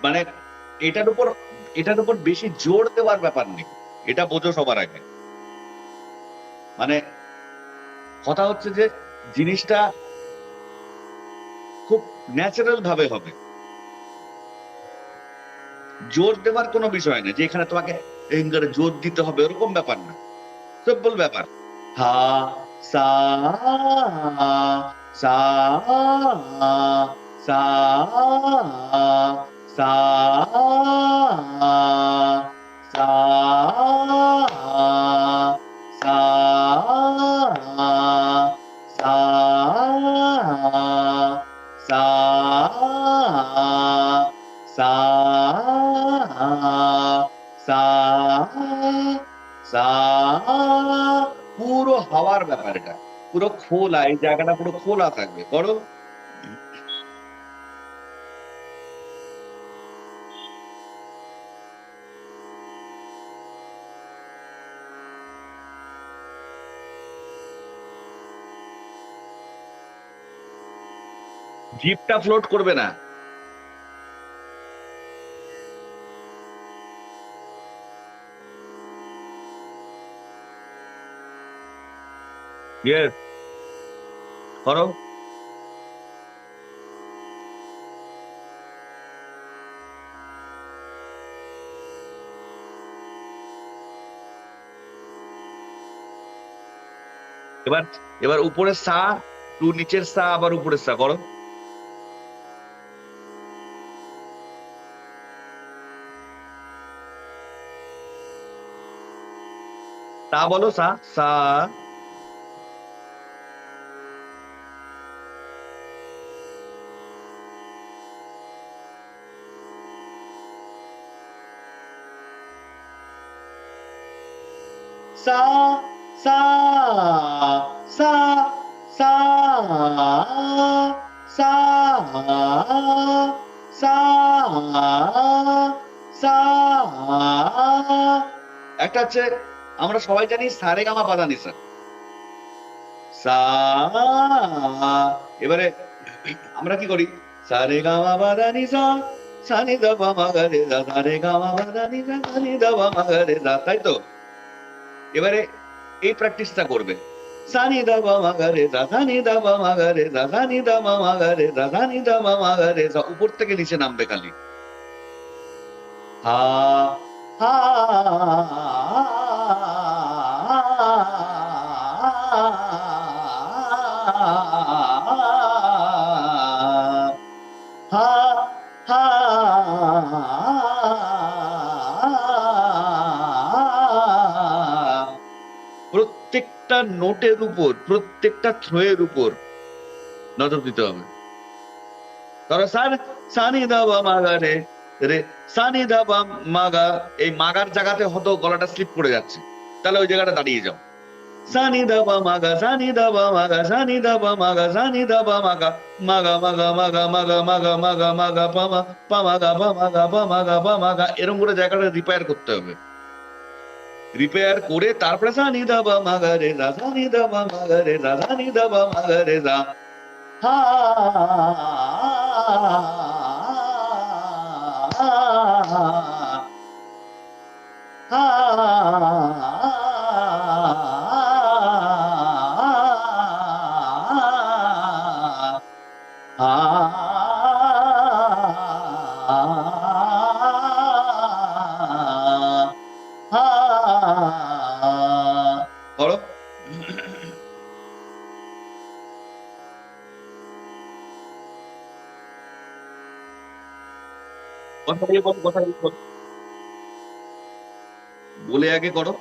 মানে এটার উপর এটার উপর বেশি জোর দেওয়ার ব্যাপার নেই, এটা বোঝো সবার আগে। মানে কথা হচ্ছে যে জিনিসটা খুব ন্যাচারাল ভাবে হবে, জোর দেওয়ার কোনো বিষয় না যে এখানে তোমাকে এখানে জোর দিতে হবে, ওরকম ব্যাপার না, সিম্পল ব্যাপার। হা, সা, সা, সা, সা, সা, সা, সা, সা, সা, সা, সা, পুরো হাওয়ার ব্যাপার এটা, পুরো খোলা, এই জায়গাটা পুরো খোলা থাকবে, করো। জিভটা ফ্লোট করবে না। ইয়েস, করো। এবার এবার উপরের সা টু নিচের সা, আবার উপরের সা করো। সা বলো, সা সা। সা সা সা সা সা সা সা। একটা হচ্ছে আমরা সবাই জানি সারেগামা পাধা নিসা। সা। এবারে আমরা কি করি? সারেগামা পাধা নিসা সানি দা পা মা গা রে সা, সারেগামা পাধা নিসা সানি দা পা মা গা রে সা, তাই তো? এবারে এই প্র্যাকটিসটা করবে। সানি দা পা মা গা রে সা, সানি দা পা মা গা রে সা, সানি দা পা মা গা রে সা, সানি দা পা মা গা রে সা, উপর থেকে নিচে নামবে খালি। হা হা হা হা। প্রত্যেকটা নোটের উপর, প্রত্যেকটা থ্রোয়ের উপর নজর দিতে হবে। ধরো সান সানি দা বা মাগা রে রে, সানি দা বা মাগা, এই মাগার জায়গাতে হয়তো গলাটা স্লিপ করে যাচ্ছে, তাহলে ওই জায়গাটা দাঁড়িয়ে যাও। সানি দা বা মাগা, সানি দা বা মাগা, সানি দা বা মাগা, সানি দা বা মাগা, মাগা মাগা মাগা মাগা মাগা মাগা মাগা পামা পামাগা পামাগা পামাগা পামাগা, এরকম করে জায়গাটা রিপেয়ার করতে হবে। রিপেয়ার করে তারপরে সানি দা বা মাগা রে সা, সানি দা বা মাগা রে সা, সানি দা বা মাগা রে সা। হা হা হা। করো। কথা দিয়ে বলো, কথা দিয়ে বলো। বলে আগে করো।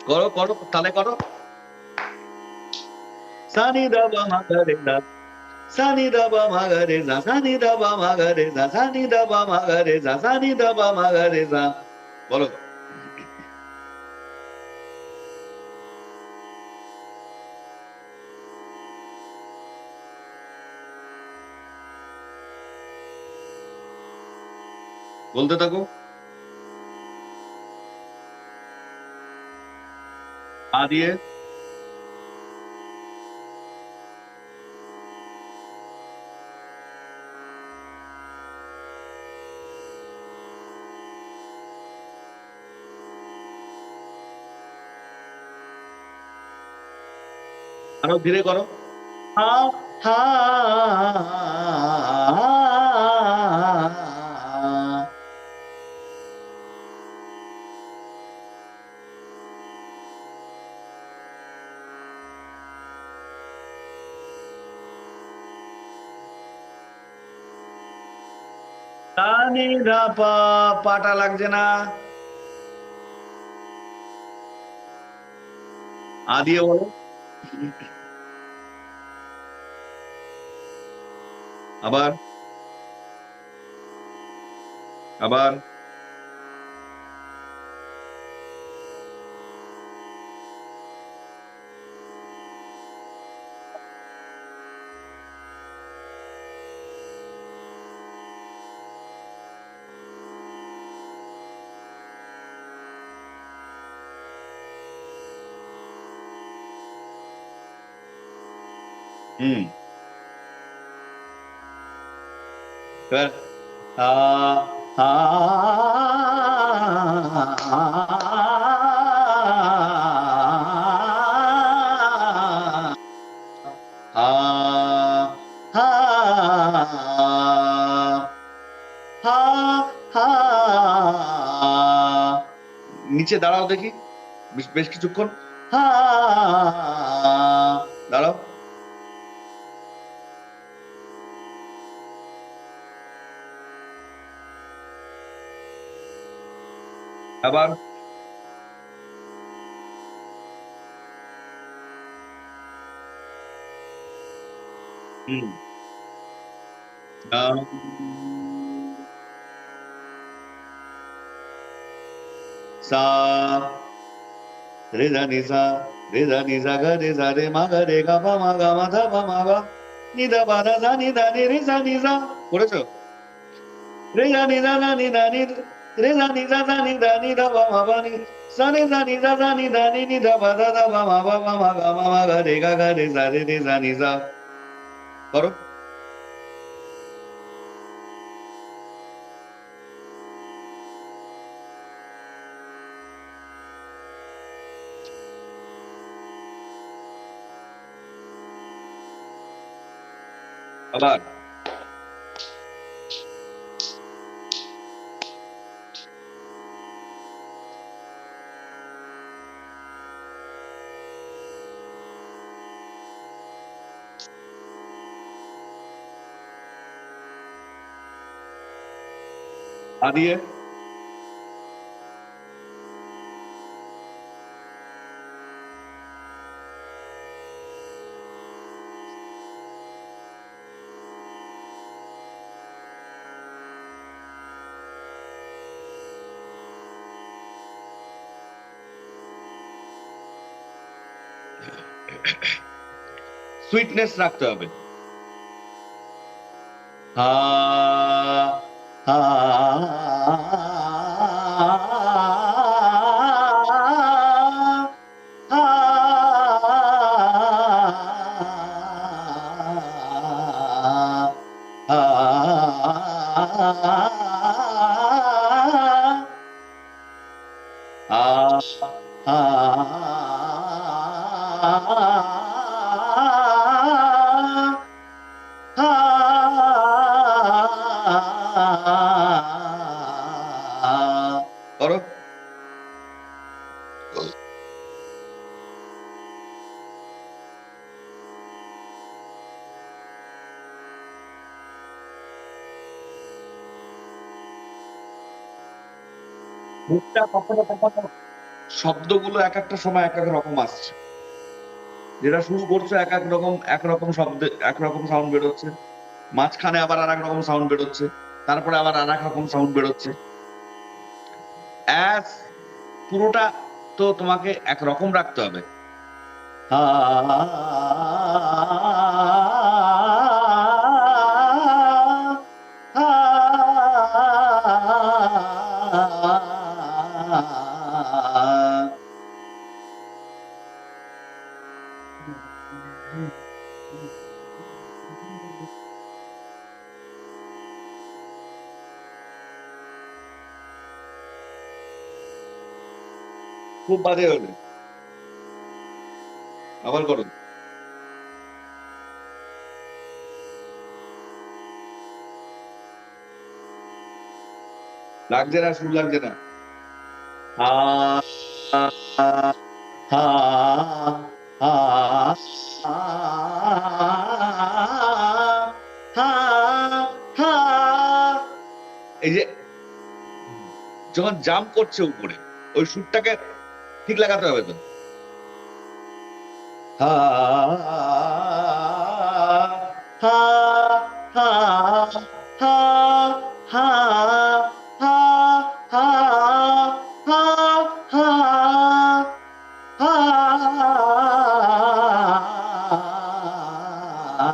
করো করো, তাহলে করো। সানি দা বা মাগা রে সা, সানি দা বা মাগা রে সা, সানি দা বা মাগা রে সা, সানি দা বা মাগা রে সা, সানি দা বা মাগা রে সা। বলো। বলতে থাকো। আ দিয়ে। আরো ধীরে করো। হা হা। সানি দা পা, পাটা লাগছে না। আ দিয়ে বলো। আবার আবার। হুম। এবার আ আ আ হা হা হা। নিচে দাঁড়াও দেখি বেশ বেশ কিছুক্ষণ। হা দাঁড়াও, আবার হুম আম, সা রে ধা নি সা রে ধা নি সা গা রে সা রে মা গা রে গা পা মা গা মা ধা পা মা গা নি ধা পা ধা সা নি ধা নি রে সা নি সা করেছো? রে সা নি ধা ধা নি ধা নি রে সা নি সা সা নি ধা নি ধা পা মা পা নি সা নি সা নি সা সা নি ধা নি ধা পা ধা ধা পা মা পা পা মা গা গা রে সা রে সা নি সা করো। আবার আ দিয়ে সুইটনেস রাখতে হবে। হা হা হা করো। মুখটা কখনো কখনো শব্দগুলো এক একটা সময় এক এক রকম আসছে। যেটা শুরু করছো এক রকম শব্দে একরকম সাউন্ড বেরোচ্ছে, মাঝখানে আবার আর এক রকম সাউন্ড বেরোচ্ছে, তারপরে আবার আর এক রকম সাউন্ড বেরোচ্ছে। অ্যাজ পুরোটা তো তোমাকে একরকম রাখতে হবে। হা খুব বাজে হলে আবার করো। লাগছে না, সুর লাগছে না। হা হা হা হা হা এই যে যখন জাম্প করছে উপরে, ওই সুরটাকে ঠিক লাগাতে হবে তো। হা হা হা হা হা হা হা হা হা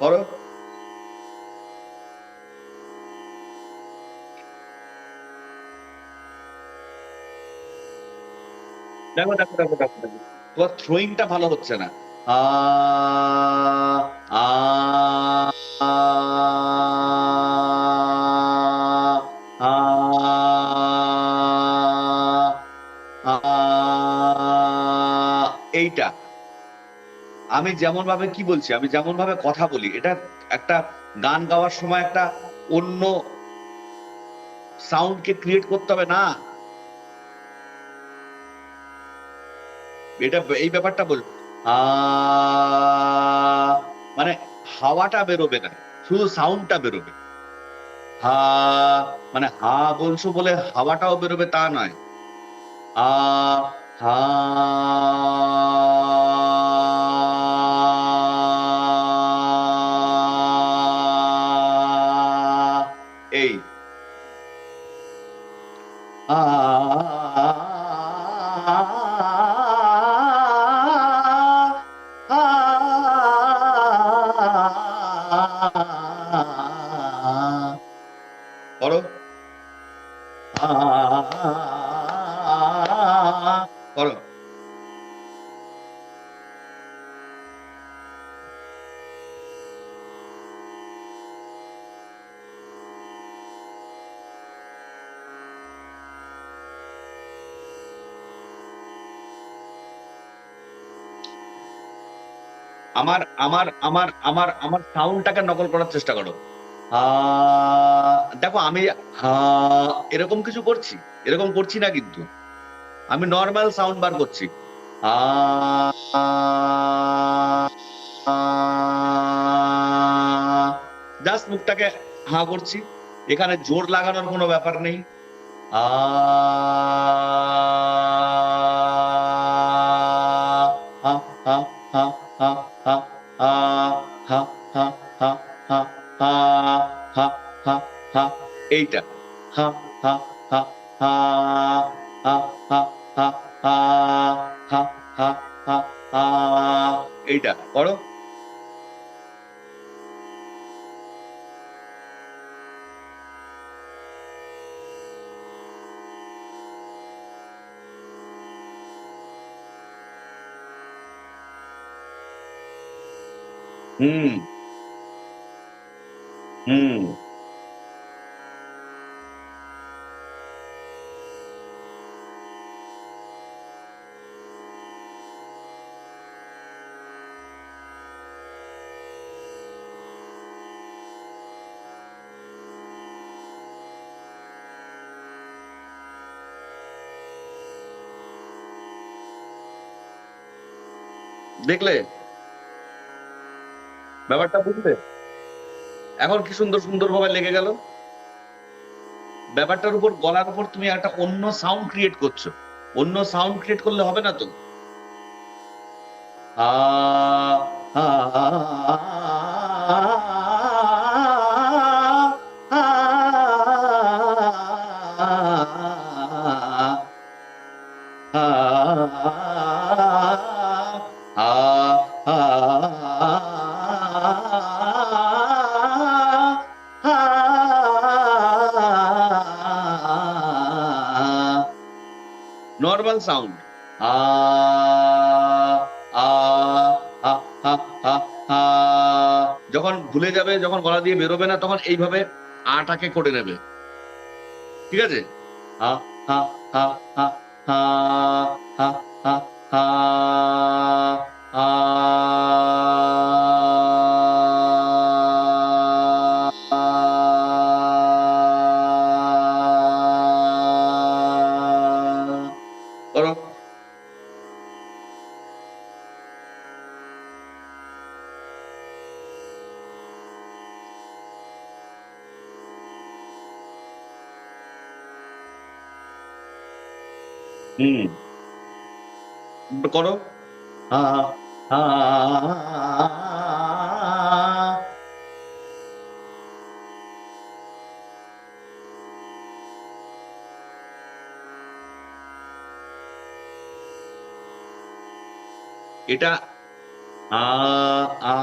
করো। দেখো, তোমার থ্রোয়িংটা ভালো হচ্ছে না। আ আ আ আ এইটা আমি যেমন ভাবে কি বলছি, আমি যেমন ভাবে কথা বলি, এটা একটা গান গাওয়ার সময় একটা অন্য সাউন্ড কে ক্রিয়েট করতে হবে না, এটা এই ব্যাপারটা বল। আ মানে হাওয়াটা বেরোবে না, শুধু সাউন্ডটা বেরোবে। হা মানে হা বলছো বলে হাওয়াটাও বেরোবে তা নয়। আ হা এই আ করো। করো। আমার আমার আমার আমার আমার সাউন্ডটাকে নকল করার চেষ্টা করো। দেখো আমি হা এরকম কিছু করছি, এরকম করছি না কিন্তু, আমি নর্মাল সাউন্ড বার করছি। আ জাস্ট মুখটাকে হা করছি, এখানে জোর লাগানোর কোনো ব্যাপার নেই। আ হা হা হা হা হা আ হা হা হা হা হা হা হা হা এইটা হা হা হা হা হা হা হা হা হা হা হা হা এইটা করো। হুম হুম দেখলে ব্যাপারটা, বুঝলে এখন কি সুন্দর সুন্দর ভাবে লেগে গেল। ব্যাপারটার উপর, গলার উপর তুমি একটা অন্য সাউন্ড ক্রিয়েট করছো, অন্য সাউন্ড ক্রিয়েট করলে হবে না তো। আ আ নর্মাল সাউন্ড। আ আ হা হা হা হা যখন ভুলে যাবে, যখন গলা দিয়ে বেরোবে না, তখন এইভাবে আটাকে করে নেবে। ঠিক আছে? হা হা হা হা হা হা হা হা আ করো। হুম, করো। হা হা এটা আ আ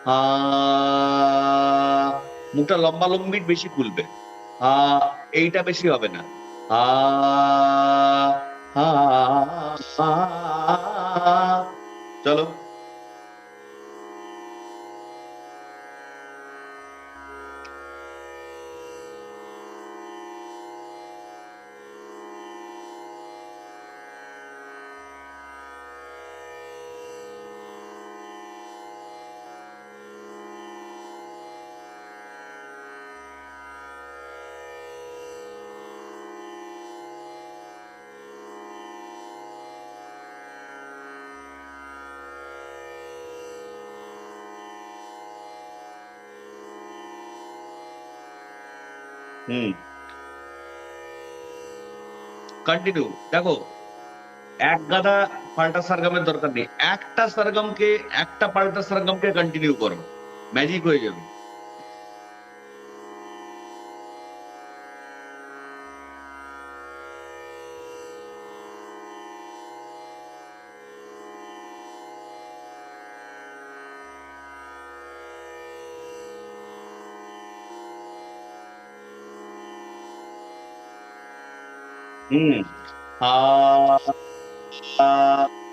আ মুখটা লম্বা-লম্বি বেশি খুলবে। আ এইটা বেশি হবে না। আ আ আ চলো। কন্টিনিউ। দেখো, এক গাদা পাল্টা সারগামের দরকার নেই, একটা পাল্টা সারগামকে কন্টিনিউ করো, ম্যাজিক হয়ে যাবে।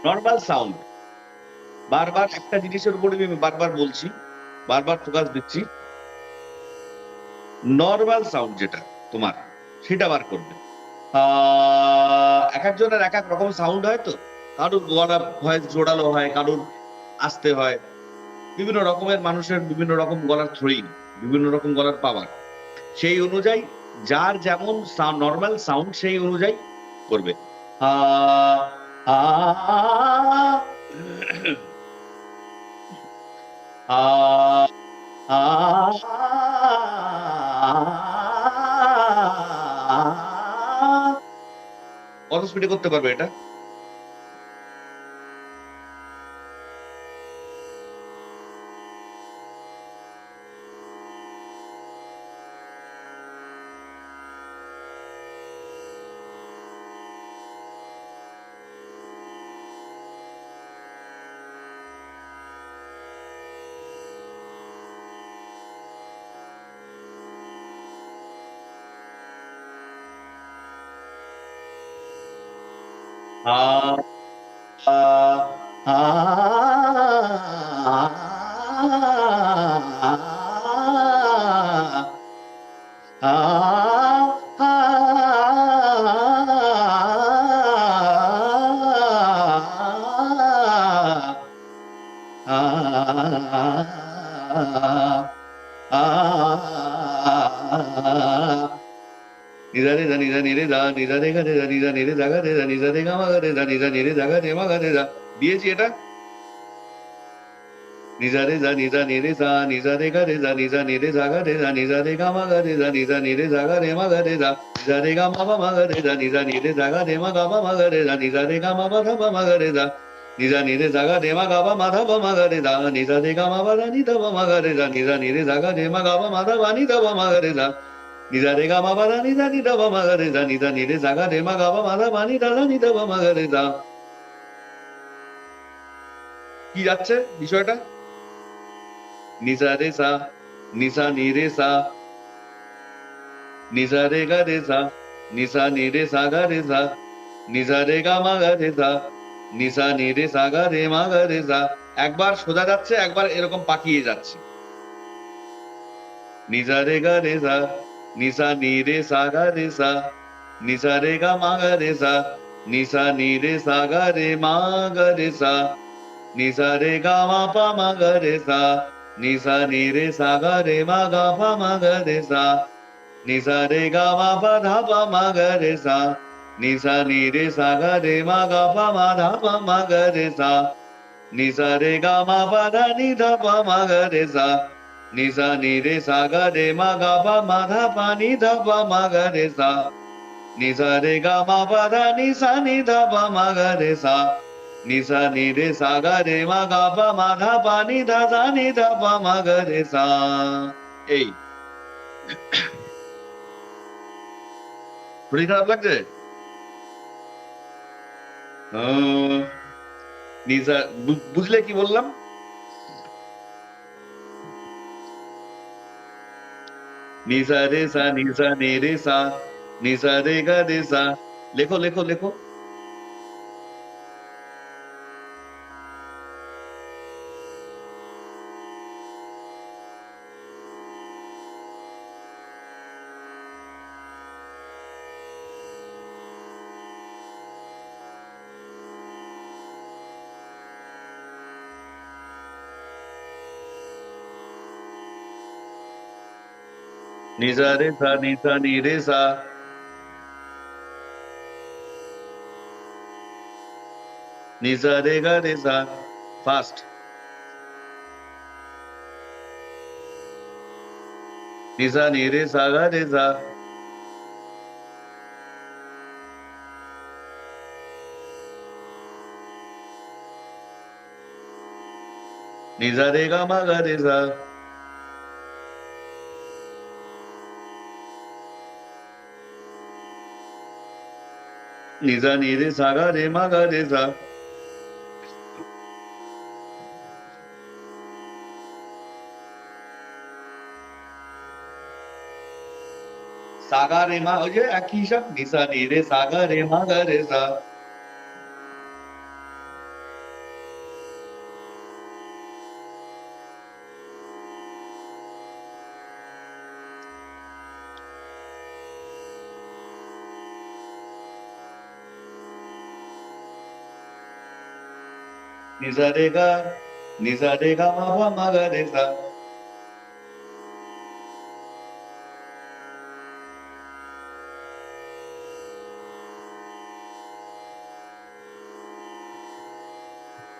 নর্মাল সাউন্ড, বারবার একটা জিনিসের উপরে আমি বারবার বলছি, বারবার ফোকাস দিচ্ছি, নর্মাল সাউন্ড যেটা তোমার সেটা বার করবে। এক একজনের এক এক রকম সাউন্ড হয়, তো কারুর গলা ভয়েস জোরালো হয়, কারুর আস্তে হয়, বিভিন্ন রকমের মানুষের বিভিন্ন রকম গলার থ্রোয়িং, বিভিন্ন রকম গলার পাওয়ার, সেই অনুযায়ী যার যেমন নর্মাল সাউন্ড সেই অনুযায়ী করবে। আ আ আ আ কত স্পিডে করতে পারবে এটা? আ আ আ নিজা রে ধা নিজা নি রে ধা নিজা রে গা রে ধা নিজা নি রে ধা গা রে ধা নিজা রে গা মা গা রে ধা নিজা নি রে ধা গা রে মা গা রে ধা। দিয়েছি এটা, নিজা রে ধা নিজা নি রে ধা নিজা রে গা রে ধা নিজা নি রে ধা গা রে ধা নিজা রে গা মা গা রে ধা নিজা নি রে ধা গা রে মা গা রে ধা নিজা রে গা মা বা মা গা রে ধা নিজা নি রে ধা গা রে মা গা বা মা গা রে ধা নিজা রে গা মা বা ধা বা মা গা রে ধা নিজা নি রে ধা গা রে মা গা বা মা ধা বা মা গা রে ধা নিজা রে গা মা বা ধা নি ধা বা মা গা রে ধা নিজা নি রে ধা গা রে মা গা বা মা ধা বা নি ধা বা মা গা রে ধা নিজা রে গা মা বা ধা নি ধা নি ধা বা মা গা রে ধা নিজা নি রে ধা গা রে মা গা বা মা ধা বা নি ধা ধা নি ধা বা মা গা রে ধা। কি যাচ্ছে বিষয়টা? নিজা রে সা নিসা নি রে সা নিজা রে গা রে সা নিসা নি রে সা গা রে সা নিজা রে গা মা গা রে সা নিসা নি রে সা গা রে মা গা রে সা। একবার সোজা যাচ্ছে, একবার এরকম পাকিয়ে যাচ্ছে। নিজা রে গা রে সা নিসা নি রে সা গা রে সা নিসা রে গা মা গা রে সা নিসা নি রে সা গা রে মা গা রে সা নিসা রে গা মা পা মা গা রে সা নিসা নি রে সা গা রে মা গা পা মা গা রে সা নিসা রে গা মা পা ধা পা মা গা রে সা নিসা নি রে সা গা রে মা গা পা মা ধা পা মা গা রে সা নিসা রে গা মা পা ধা নি ধা পা মা গা রে সা নিসা নি রে সা গা রে মা গা পা মা ধা পা নি ধা পা মা গা রে সা নিসা রে গা মা পা ধা নি সা নি ধা পা মা গা রে সা নিসা নি রে সা গা রে মা গা পা মা ধা পা নি ধা ধা নি ধা পা মা গা রে সা। এই শরীর খারাপ লাগছে? নিসা বুঝলে কি বললাম? নিসা রে সা নিসা নে রে সা নিসা রে গা রে সা। লেখো লেখো লেখো। নিসা রে সা নিসা নি রে সা নিসা রে গা রে সা। ফাস্ট। নিসা নি রে সা গা রে সা নিজা রে গা মা গা রে সা, নিজা নি রে সা গা রে মা গা রে সা, সা গা রে মা, ওই যে একই হিসাব, নিসা নি রে সা গা রে মা গা রে সা, নিজা রে গা, নিজা রে গা মা পা মা গা রে সা,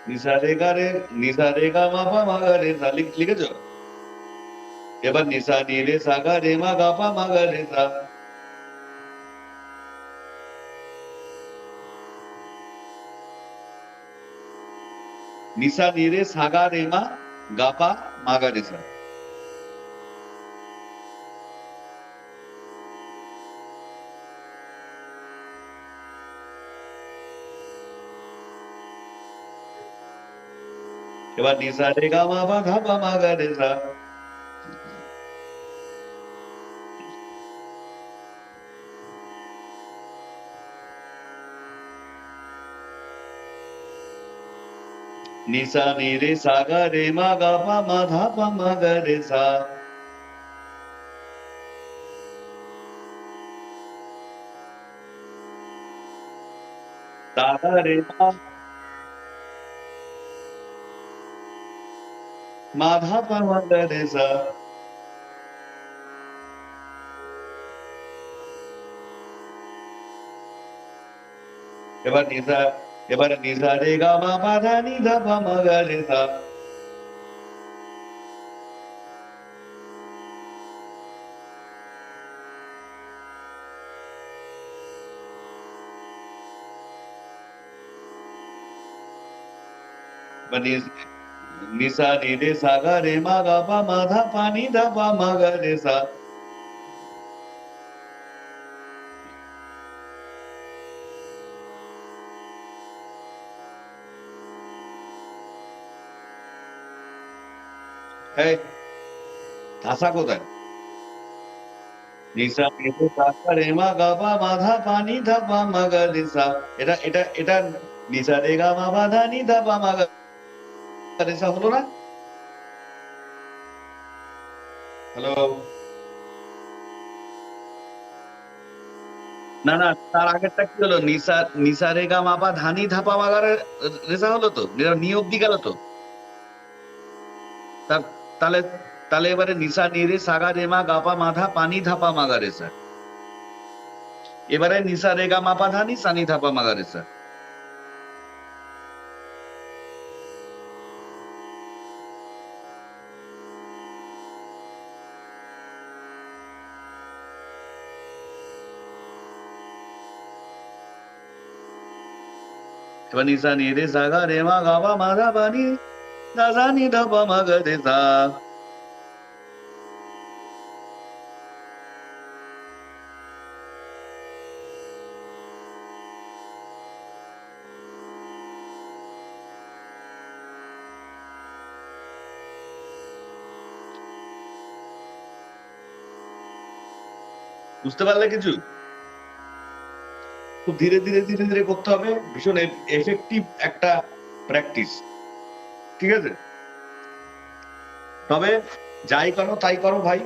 নিসা রে গা রে, নিসা রে গা মা পা মা গা রে সা, লিখেছো? এবার নিসা নি রে সা গা রে মা গা পা মা গা রে সা, নিসা নি রে সা গা রে মা গা পা মা গা রে সা। এবার নিসা রে গা মা পা ধা পা মা গা রে সা, নিসা নি রে সা গা রে মা গা পা মা ধা পা মা গা রে সা, সা গা রে মা ধা পা মা গা রে সা। এবার নিসা, এবার নিসা রে গা মা পা ধা নি ধা পা মা গা রে সা, এবার নিসা নি রে সা গা রে মা গা পা মা ধা পা নি ধা পা মা গা রে সা। এই ধাসা কোথায়? নিসা নি রে সা গা রে মা গা পা মা ধা পা নি ধা পা মা গা রে সা। এটা নিসা রে গা মা পা ধা নি ধা পা মা গা রে সা হলো না? হ্যালো, না না, তার আগেরটা কি হলো? নিসা, নিসা রে গা মা পা ধা নি ধা পা মা গা রে রেসা হলো তো, নি অব্দি গেল তো। তাহলে, তাহলে এবারে নিসা নি রে সা গা রে মা গা পা মা ধা পা নি ধা পা মা গা রে সা। এবারে নিসা রে গা মা পা ধা নি সা নি ধা পা মা গা রে সা। এবার নিসা নি রে সা গা রে মা গা পা মা ধা পা নি ধা সা নি ধা পা মা গা রে সা। বুঝতে পারলে কিছু? খুব ধীরে ধীরে ধীরে ধীরে করতে হবে, ভীষণ এফেক্টিভ একটা প্র্যাকটিস, ঠিক আছে? তবে যাই করো তাই করো ভাই,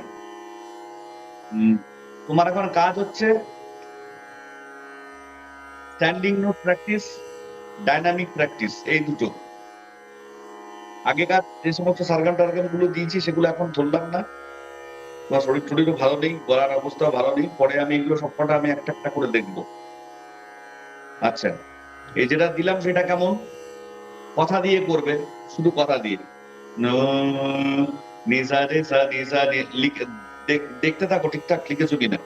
তোমার এখন কাজ হচ্ছে standing note practice, dynamic practice, এই দুটো। আগেকার যে সমস্ত সার্গাম টার্গাম গুলো দিয়েছি সেগুলো এখন ধরলাম না, তোমার শরীর টরীরও ভালো নেই, গলার অবস্থাও ভালো নেই, পরে আমি এগুলো সবকটা আমি একটা একটা করে দেখবো। আচ্ছা, এই যেটা দিলাম সেটা কেমন? কথা দিয়ে করবে, শুধু কথা দিয়ে। নিসা রে সা নিসা রে, দেখতে থাকো ঠিকঠাক লিখেছো কিনা।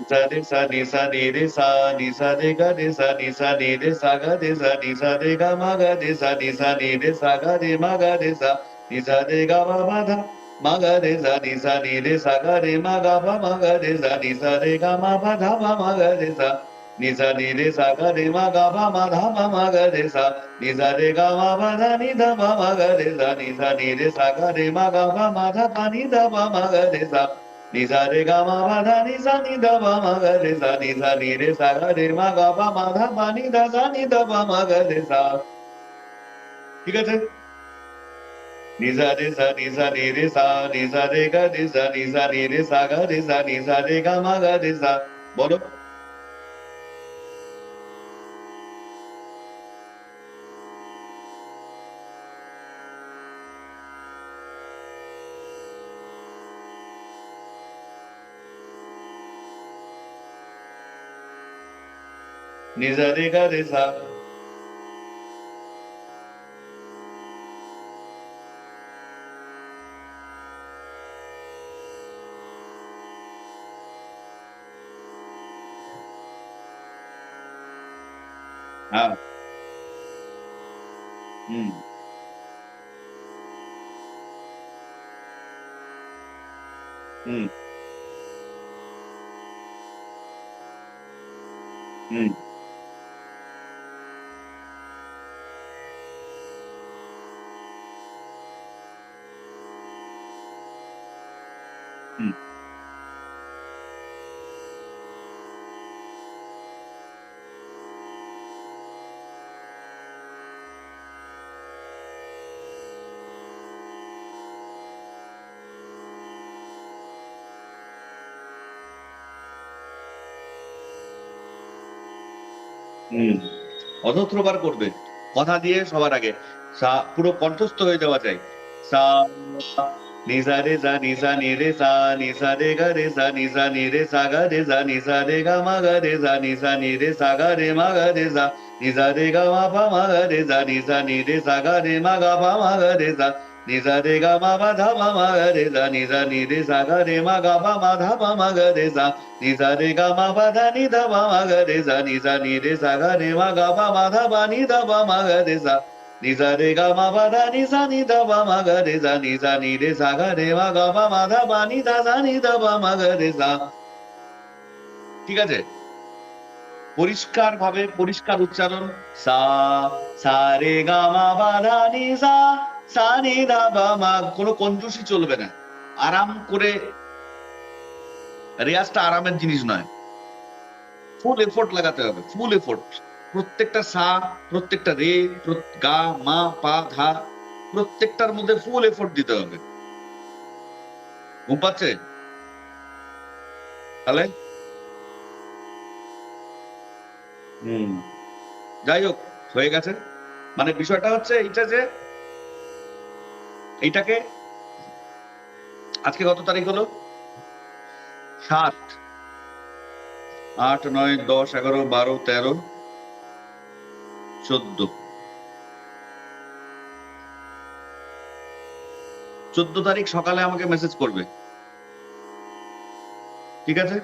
sa re sa ni sa ni re sa ni sa re ga re sa ni sa ni re sa ga re sa ni sa re ga ma ga re sa ni sa ni re sa ga re ma ga re sa ni sa re ga ma dha ma ga re sa ni sa ni re sa ga re ma ga ba ma ga re sa ni sa re ga ma ba dha ba ma ga re sa ni sa ni re sa ga re ma ga ba ma dha ba ma ga re sa ni sa re ga ma ba dha ni dha ba ma ga re sa ni sa ni re sa ga re ma ga ba ma dha ba ni dha ba ma ga re sa ni sa re ga ma ba dha ni sa ni dha ba ma ga re sa ni sa ni re sa ga re ma ga ba ma dha ba ni dha sa ni dha ba ma ga re সা ঠিক আছে নি সা রে সা নি সা নি রে সা নি সা রে গা রে সা নি সা নি রে সা গা রে সা নি সা রে গা মা গা রে সা বলো নি সা রে গা রে সা হ্যাঁ হুম হুম হুম হুম হুম অজস্রবার করবে কথা দিয়ে সবার আগে সা পুরো কণ্ঠস্থ হয়ে যাওয়া চাই সা নি সা রে সা নি সা নি রে সা নি সা রে গা রে সা নি সা নি রে সা গা রে সা নি সা রে গা মা গা রে সা নি সা নি রে সা গা রে মা গা রে সা নি সা রে গা মা পা মা গা রে সা নি সা নি রে সা গা রে মা গা পা মা গা রে সা নি সা রে গা মা পা ধা পা মা গা রে সা নি সা নি রে সা গা রে মা গা পা মা ধা পা মা গা রে সা নি সা রে গা মা পা ধা নি ধা পা মা গা রে সা নি সা নি রে সা গা রে মা গা পা মা ধা পা নি ধা পা মা গা রে সা নি সা রে গা মা পা ধা নি সা নি ধা পা মা গা রে সা নি সা নি রে সা গা রে মা গা পা মা ধা পা নি ধা সা নি ধা পা মা গা রে সা ঠিক আছে পরিষ্কার ভাবে পরিষ্কার উচ্চারণ সা সা রে গা মা পা ধা নি সা সা নি ধা পা মা কোনো কঞ্জুসি চলবে না আরাম করে রেয়াজটা আরামের জিনিস নয় ফুল এফোর্ট লাগাতে হবে ফুল এফোর্ট প্রত্যেকটা সা প্রত্যেকটা রে গা মা পা ধা প্রত্যেকটার মধ্যে ফুল এফোর্ট দিতে হবে ঘুম পাচ্ছে তাহলে হুম যাই হোক হয়ে গেছে মানে বিষয়টা হচ্ছে এইটা যে এইটাকে আজকে কত তারিখ হলো 7 8 9 10 11 12 13 14 14 তারিখ সকালে আমাকে মেসেজ করবে ঠিক আছে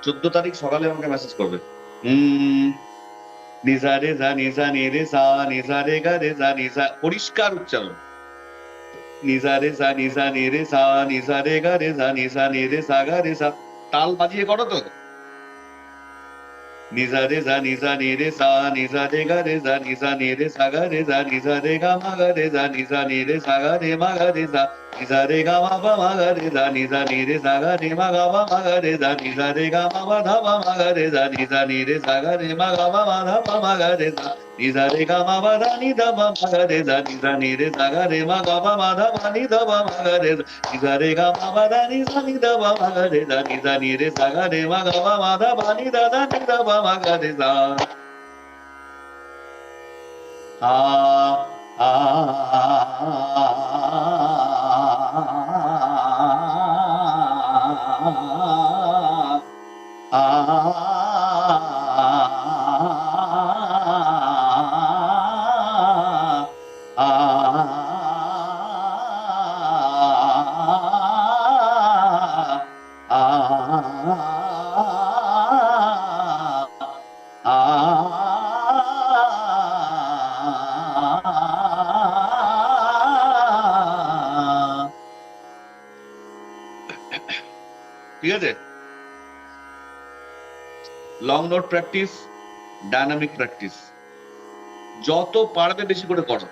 14 তারিখ সকালে আমাকে মেসেজ করবে হুম নিসা রে সা নিসা নি রে সা নিসা রে গা রে সা নিসা পরিষ্কার উচ্চারণ নিসা রে সা নিসা নি রে সা নিসা রে গা রে সা নিসা নি রে সা গা রে সা তাল বাজিয়ে করো তো নিসা রে সা নিসা নি রে সা নিসা রে গা রে সা নিসা নি রে সা গা রে সা নিসা রে গা মা গা রে সা নিসা নি রে সা গা রে মা গা রে সা নিসা রে গা মা পা মা গা রে সা নিসা নি রে সা গা রে মা গা পা মা গা রে সা নিসা রে গা মা পা ধা পা মা গা রে সা নিসা নি রে সা গা রে মা গা পা মা ধা পা মা গা রে সা নিসা রে গা মা পা ধা নি ধা পা মা গা রে সা নিসা নি রে সা গা রে মা গা পা মা ধা পা নি ধা পা মা গা রে সা নিসা রে গা মা পা ধা নি সা নি ধা পা মা গা রে সা নিসা নি রে সা গা রে মা গা পা মা ধা পা নি ধা ধা নি ধা পা মা গা রে সা আ আ ঠিক আছে? Long note practice, dynamic practice, যত পারবে বেশি করে করো,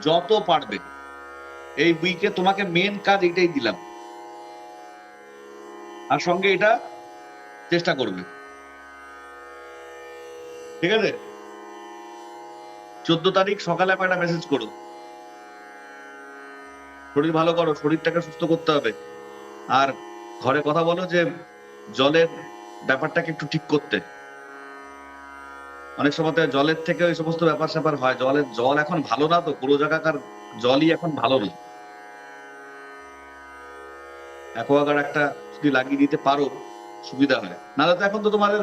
যত পারবে। এই উইকে তোমাকে মেন কাজ এটাই দিলাম, আর সঙ্গে এটা চেষ্টা করবে, ঠিক আছে? 14 তারিখ সকালে একটা মেসেজ করো, শরীর ভালো করো, শরীরটাকে সুস্থ করতে হবে। আর ঘরে কথা বলো যে জলের ব্যাপারটাকে একটু ঠিক করতে। অনেক সময় জলের থেকে ওই সমস্ত ব্যাপার স্যাপার হয়, জল এখন ভালো না, তো পুরো জায়গাকার জলই এখন ভালো না। অ্যাকোয়াগার্ড একটা যদি লাগিয়ে দিতে পারো সুবিধা হয়, নাহলে তো এখন তো তোমাদের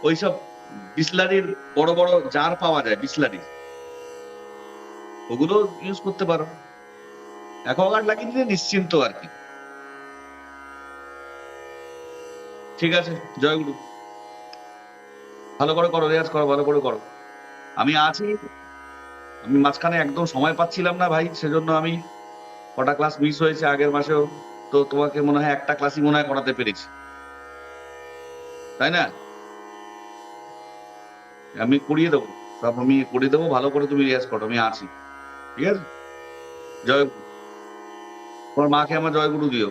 ওইসব বিসলারির বড় বড় জার পাওয়া যায়, বিসলারি, ওগুলো ইউজ করতে পারো। অ্যাকোয়াগার্ড লাগিয়ে দিলে নিশ্চিন্ত আর কি। ঠিক আছে, জয়গুরু। ভালো করে করো, রেয়াজ করো, ভালো করে করো। আমি আছি, আমি মাঝখানে একদম সময় পাচ্ছিলাম না ভাই, সেজন্য আমি কটা ক্লাস মিস হয়েছে আগের মাসেও, তো তোমাকে মনে হয় একটা ক্লাসই মনে হয় করাতে পেরেছি, তাই না? আমি করিয়ে দেবো, সব আমি করিয়ে দেবো, ভালো করে তুমি রেয়াজ করো, আমি আছি। ঠিক আছে, জয়, তোমার মাকে আমার জয়গুরু দিও।